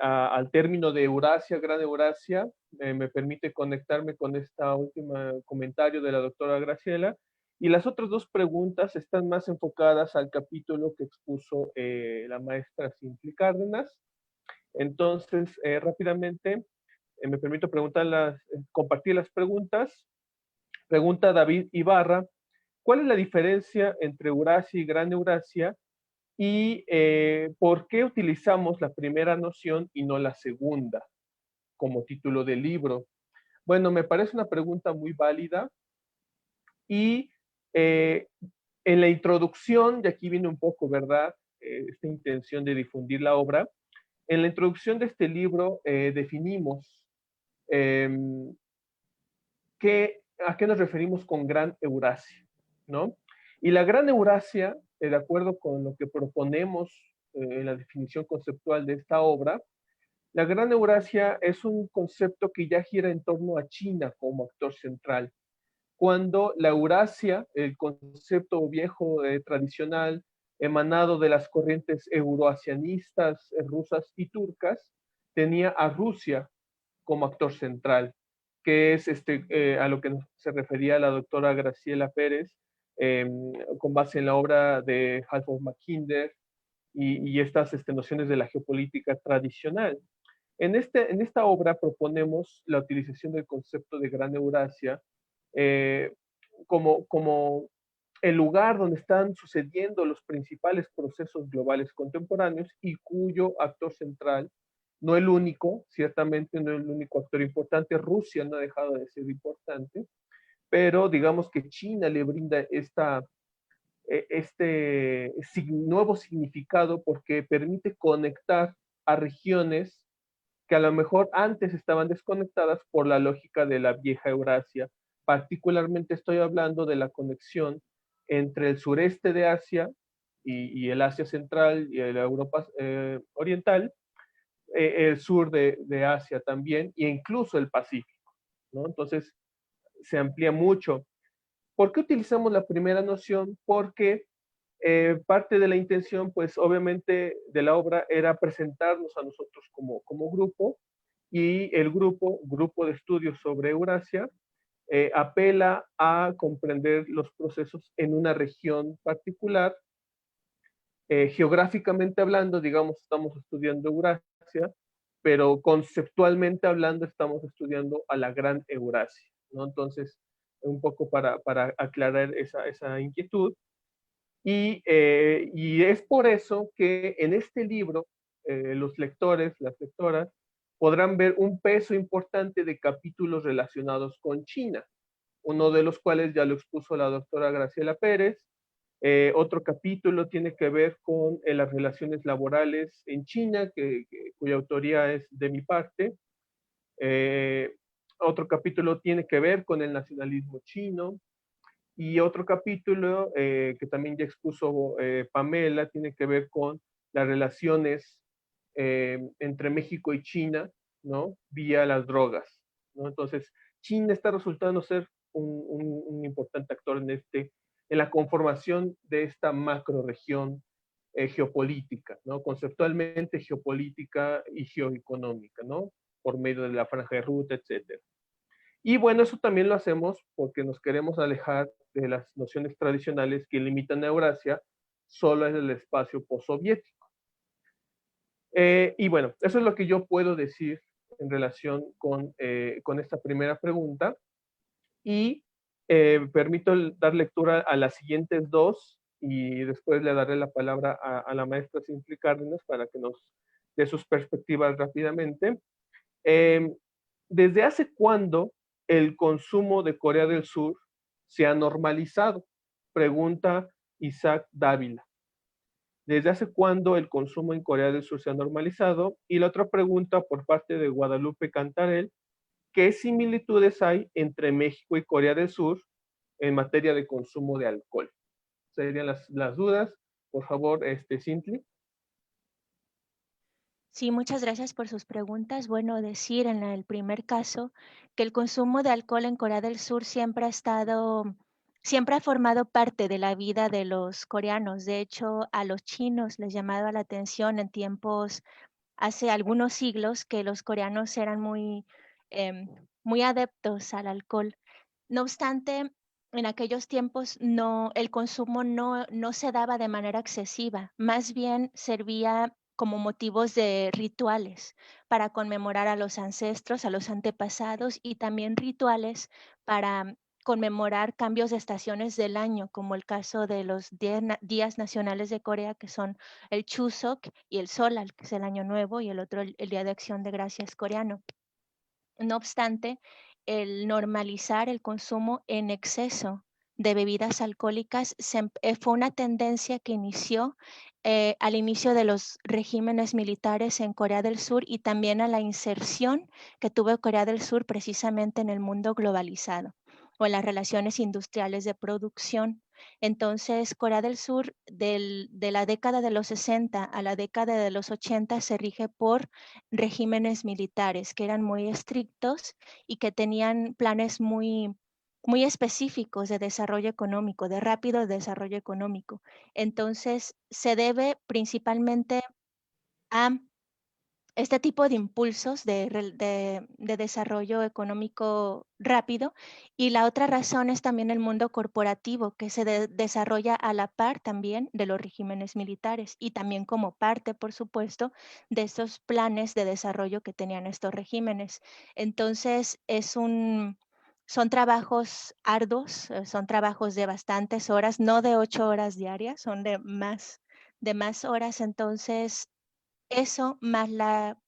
al término de Eurasia, Gran Eurasia. Me permite conectarme con esta última comentario de la doctora Graciela. Y las otras dos preguntas están más enfocadas al capítulo que expuso la maestra Cintly Cárdenas. Entonces, rápidamente, me permito compartir las preguntas. Pregunta David Ibarra, ¿cuál es la diferencia entre Eurasia y Gran Eurasia? ¿Y por qué utilizamos la primera noción y no la segunda como título del libro? Bueno, me parece una pregunta muy válida y en la introducción, y aquí viene un poco, ¿verdad? Esta intención de difundir la obra. En la introducción de este libro definimos a qué nos referimos con Gran Eurasia, ¿no? Y la Gran Eurasia, de acuerdo con lo que proponemos en la definición conceptual de esta obra, la Gran Eurasia es un concepto que ya gira en torno a China como actor central. Cuando la Eurasia, el concepto viejo tradicional, emanado de las corrientes euroasianistas, rusas y turcas, tenía a Rusia como actor central, que es a lo que se refería la doctora Graciela Pérez, con base en la obra de Halford Mackinder y estas nociones de la geopolítica tradicional. En esta obra proponemos la utilización del concepto de Gran Eurasia como el lugar donde están sucediendo los principales procesos globales contemporáneos y cuyo actor central, no el único, ciertamente no el único actor importante, Rusia no ha dejado de ser importante, pero digamos que China le brinda este nuevo significado porque permite conectar a regiones que a lo mejor antes estaban desconectadas por la lógica de la vieja Eurasia. Particularmente estoy hablando de la conexión entre el sureste de Asia y el Asia central y la Europa oriental, el sur de Asia también, e incluso el Pacífico, ¿no? Entonces, se amplía mucho. ¿Por qué utilizamos la primera noción? Porque parte de la intención, pues obviamente de la obra era presentarnos a nosotros como grupo, y el grupo de estudios sobre Eurasia, apela a comprender los procesos en una región particular. Geográficamente hablando, digamos, estamos estudiando Eurasia, pero conceptualmente hablando estamos estudiando a la Gran Eurasia, ¿no? Entonces, un poco para aclarar esa inquietud. Y es por eso que en este libro los lectores, las lectoras, podrán ver un peso importante de capítulos relacionados con China, uno de los cuales ya lo expuso la doctora Graciela Pérez. Otro capítulo tiene que ver con las relaciones laborales en China, cuya autoría es de mi parte. Otro capítulo tiene que ver con el nacionalismo chino. Y otro capítulo que también ya expuso Pamela tiene que ver con las relaciones entre México y China, ¿no? Vía las drogas, ¿no? Entonces, China está resultando ser un importante actor en la conformación de esta macroregión geopolítica, ¿no? Conceptualmente geopolítica y geoeconómica, ¿no? Por medio de la franja de ruta, etcétera. Y bueno, eso también lo hacemos porque nos queremos alejar de las nociones tradicionales que limitan a Eurasia solo en el espacio postsoviético. Y bueno, eso es lo que yo puedo decir en relación con esta primera pregunta. Y permito dar lectura a las siguientes dos y después le daré la palabra a la maestra Cintly Cárdenas para que nos dé sus perspectivas rápidamente. ¿Desde hace cuándo el consumo de Corea del Sur se ha normalizado? Pregunta Isaac Dávila. ¿Desde hace cuándo el consumo en Corea del Sur se ha normalizado? Y la otra pregunta por parte de Guadalupe Cantarel, ¿qué similitudes hay entre México y Corea del Sur en materia de consumo de alcohol? Serían las dudas. Por favor, Cintly. Sí, muchas gracias por sus preguntas. Bueno, decir en el primer caso que el consumo de alcohol en Corea del Sur siempre ha formado parte de la vida de los coreanos. De hecho, a los chinos les llamaba la atención en tiempos, hace algunos siglos, que los coreanos eran muy adeptos al alcohol. No obstante, en aquellos tiempos el consumo no se daba de manera excesiva, más bien servía como motivos de rituales para conmemorar a los ancestros, a los antepasados, y también rituales para conmemorar cambios de estaciones del año, como el caso de los días nacionales de Corea, que son el Chuseok y el Solal, que es el Año Nuevo, y el otro el Día de Acción de Gracias coreano. No obstante, el normalizar el consumo en exceso de bebidas alcohólicas fue una tendencia que inició al inicio de los regímenes militares en Corea del Sur, y también a la inserción que tuvo Corea del Sur precisamente en el mundo globalizado o en las relaciones industriales de producción. Entonces, Corea del Sur de la década de los 60 a la década de los 80 se rige por regímenes militares que eran muy estrictos y que tenían planes muy específicos de desarrollo económico, de rápido desarrollo económico. Entonces, se debe principalmente a este tipo de impulsos de desarrollo económico rápido, y la otra razón es también el mundo corporativo, que se desarrolla a la par también de los regímenes militares, y también como parte, por supuesto, de estos planes de desarrollo que tenían estos regímenes. Entonces, son trabajos arduos, son trabajos de bastantes horas, no de 8 horas diarias, son de más horas. Entonces, eso, más la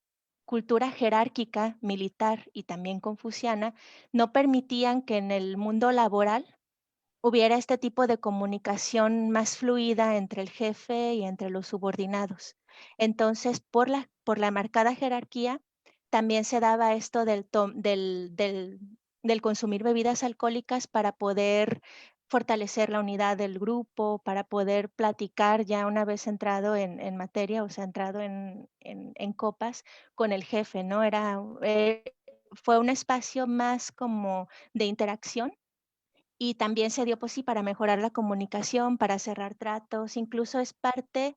cultura jerárquica, militar y también confuciana, no permitían que en el mundo laboral hubiera este tipo de comunicación más fluida entre el jefe y entre los subordinados. Entonces, por la marcada jerarquía, también se daba esto del consumir bebidas alcohólicas para poder fortalecer la unidad del grupo, para poder platicar ya una vez entrado en materia, o sea, entrado en copas con el jefe, ¿no? Fue un espacio más como de interacción, y también se dio, pues sí, para mejorar la comunicación, para cerrar tratos, incluso es parte,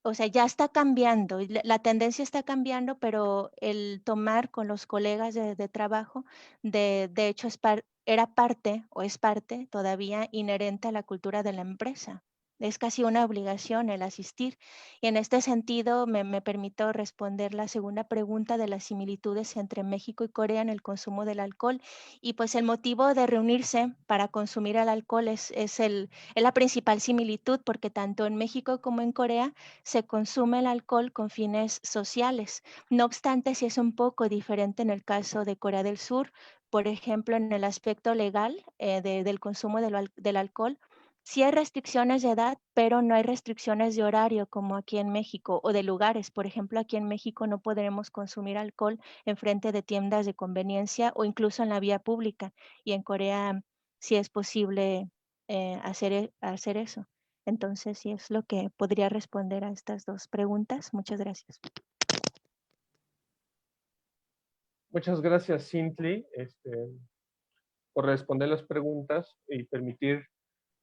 o sea, ya está cambiando, y la tendencia está cambiando, pero el tomar con los colegas de trabajo, de hecho, era parte o es parte todavía inherente a la cultura de la empresa. Es casi una obligación el asistir. Y en este sentido, me permito responder la segunda pregunta de las similitudes entre México y Corea en el consumo del alcohol. Y pues el motivo de reunirse para consumir el alcohol es la principal similitud, porque tanto en México como en Corea se consume el alcohol con fines sociales. No obstante, sí es un poco diferente en el caso de Corea del Sur. Por ejemplo, en el aspecto legal del consumo del alcohol, sí hay restricciones de edad, pero no hay restricciones de horario como aquí en México, o de lugares. Por ejemplo, aquí en México no podremos consumir alcohol en frente de tiendas de conveniencia o incluso en la vía pública. Y en Corea sí es posible hacer eso. Entonces, sí es lo que podría responder a estas dos preguntas. Muchas gracias. Muchas gracias, Cintli, por responder las preguntas y permitir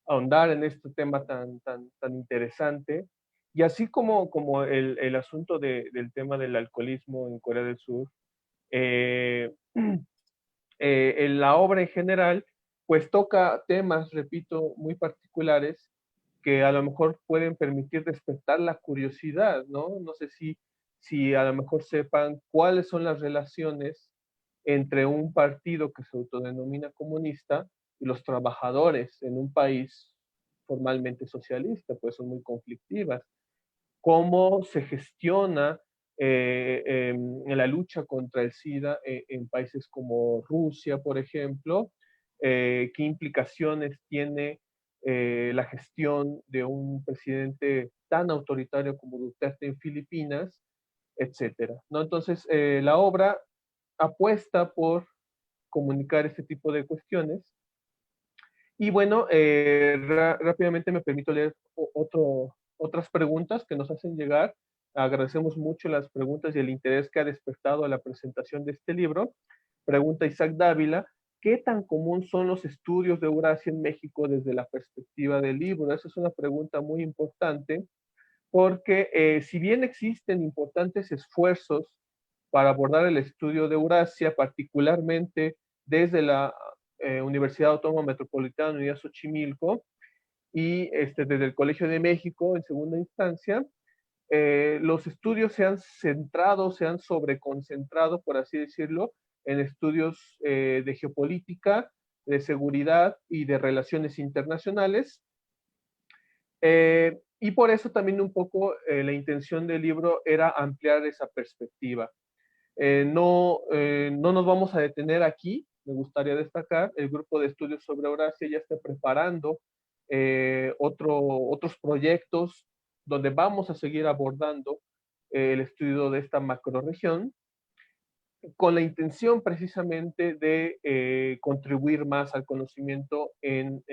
ahondar en este tema tan interesante. Y así como el asunto del tema del alcoholismo en Corea del Sur, en la obra en general, pues toca temas, repito, muy particulares que a lo mejor pueden permitir despertar la curiosidad, ¿no? No sé si a lo mejor sepan cuáles son las relaciones entre un partido que se autodenomina comunista y los trabajadores en un país formalmente socialista, pues son muy conflictivas. Cómo se gestiona en la lucha contra el SIDA en países como Rusia, por ejemplo, qué implicaciones tiene la gestión de un presidente tan autoritario como Duterte en Filipinas, etcétera, ¿no? Entonces, la obra apuesta por comunicar este tipo de cuestiones. Y bueno, rápidamente me permito leer otras preguntas que nos hacen llegar. Agradecemos mucho las preguntas y el interés que ha despertado a la presentación de este libro. Pregunta Isaac Dávila, ¿qué tan común son los estudios de Eurasia en México desde la perspectiva del libro? Esa es una pregunta muy importante, porque si bien existen importantes esfuerzos para abordar el estudio de Eurasia, particularmente desde la Universidad Autónoma Metropolitana Unidad Xochimilco y desde el Colegio de México en segunda instancia. Los estudios se han centrado, se han sobreconcentrado, por así decirlo, en estudios de geopolítica, de seguridad y de relaciones internacionales. Y por eso también un poco la intención del libro era ampliar esa perspectiva. No nos vamos a detener aquí, me gustaría destacar, el grupo de estudios sobre Eurasia ya está preparando otros proyectos donde vamos a seguir abordando el estudio de esta macrorregión, con la intención precisamente de contribuir más al conocimiento en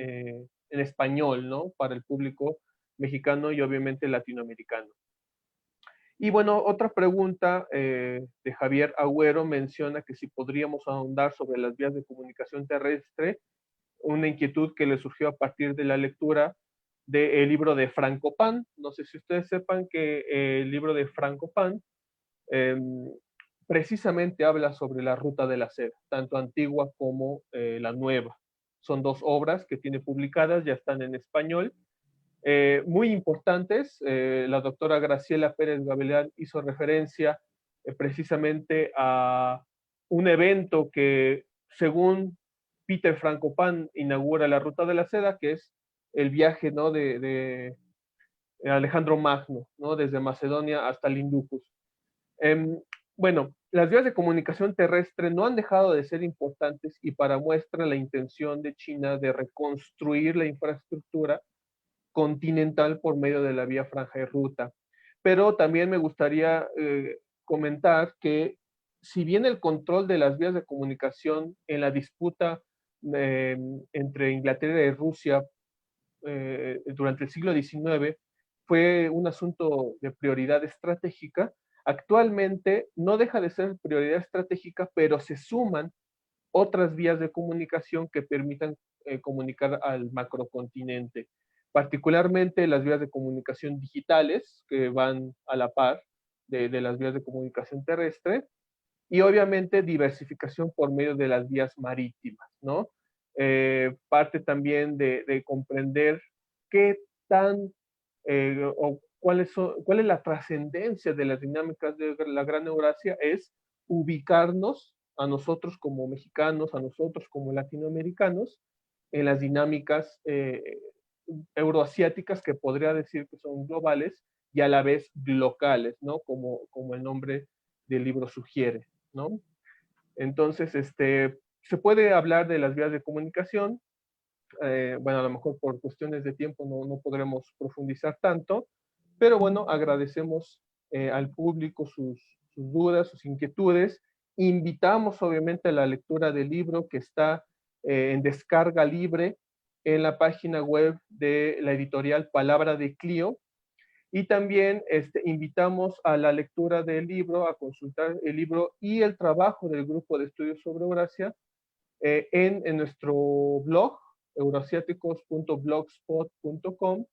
español, ¿no? Para el público mexicano y obviamente latinoamericano. Y bueno, otra pregunta de Javier Agüero menciona que si podríamos ahondar sobre las vías de comunicación terrestre, una inquietud que le surgió a partir de la lectura del libro de Frankopan. No sé si ustedes sepan que el libro de Frankopan precisamente habla sobre la ruta de la seda, tanto antigua como la nueva. Son dos obras que tiene publicadas, ya están en español, muy importantes. La doctora Graciela Pérez Gavilán hizo referencia precisamente a un evento que, según Peter Frankopan, inaugura la ruta de la seda, que es el viaje, ¿no?, de Alejandro Magno, ¿no?, desde Macedonia hasta el Indus. Bueno, las vías de comunicación terrestre no han dejado de ser importantes y para muestra la intención de China de reconstruir la infraestructura continental por medio de la vía franja y ruta. Pero también me gustaría comentar que si bien el control de las vías de comunicación en la disputa entre Inglaterra y Rusia durante el siglo XIX fue un asunto de prioridad estratégica, actualmente no deja de ser prioridad estratégica, pero se suman otras vías de comunicación que permitan comunicar al macrocontinente, particularmente las vías de comunicación digitales que van a la par de las vías de comunicación terrestre, y obviamente diversificación por medio de las vías marítimas, ¿no? Parte también de comprender qué tan o cuál es la trascendencia de las dinámicas de la Gran Eurasia, es ubicarnos a nosotros como mexicanos, a nosotros como latinoamericanos, en las dinámicas euroasiáticas que podría decir que son globales y a la vez locales, ¿no? Como el nombre del libro sugiere, ¿no? Entonces, se puede hablar de las vías de comunicación. Bueno, a lo mejor por cuestiones de tiempo no podremos profundizar tanto, pero bueno, agradecemos al público sus dudas, sus inquietudes. Invitamos obviamente a la lectura del libro que está en descarga libre en la página web de la editorial Palabra de Clio. Y también invitamos a la lectura del libro, a consultar el libro y el trabajo del grupo de estudios sobre Eurasia en nuestro blog, eurasiáticos.blogspot.com,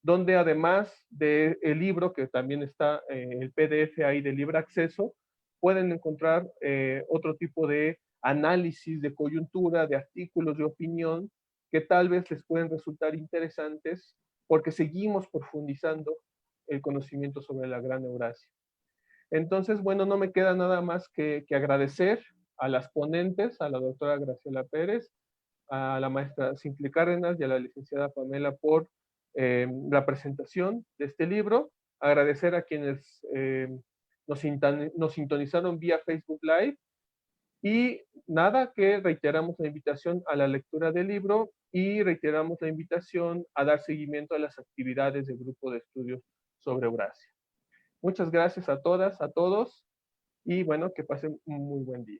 donde además del libro, que también está el PDF ahí de libre acceso, pueden encontrar otro tipo de análisis de coyuntura, de artículos de opinión, que tal vez les pueden resultar interesantes porque seguimos profundizando el conocimiento sobre la Gran Eurasia. Entonces, bueno, no me queda nada más que agradecer a las ponentes, a la doctora Graciela Pérez, a la maestra Cintli Cárdenas y a la licenciada Pamela por la presentación de este libro. Agradecer a quienes nos sintonizaron vía Facebook Live. Y nada, que reiteramos la invitación a la lectura del libro y reiteramos la invitación a dar seguimiento a las actividades del grupo de estudios sobre Eurasia. Muchas gracias a todas, a todos, y bueno, que pasen un muy buen día.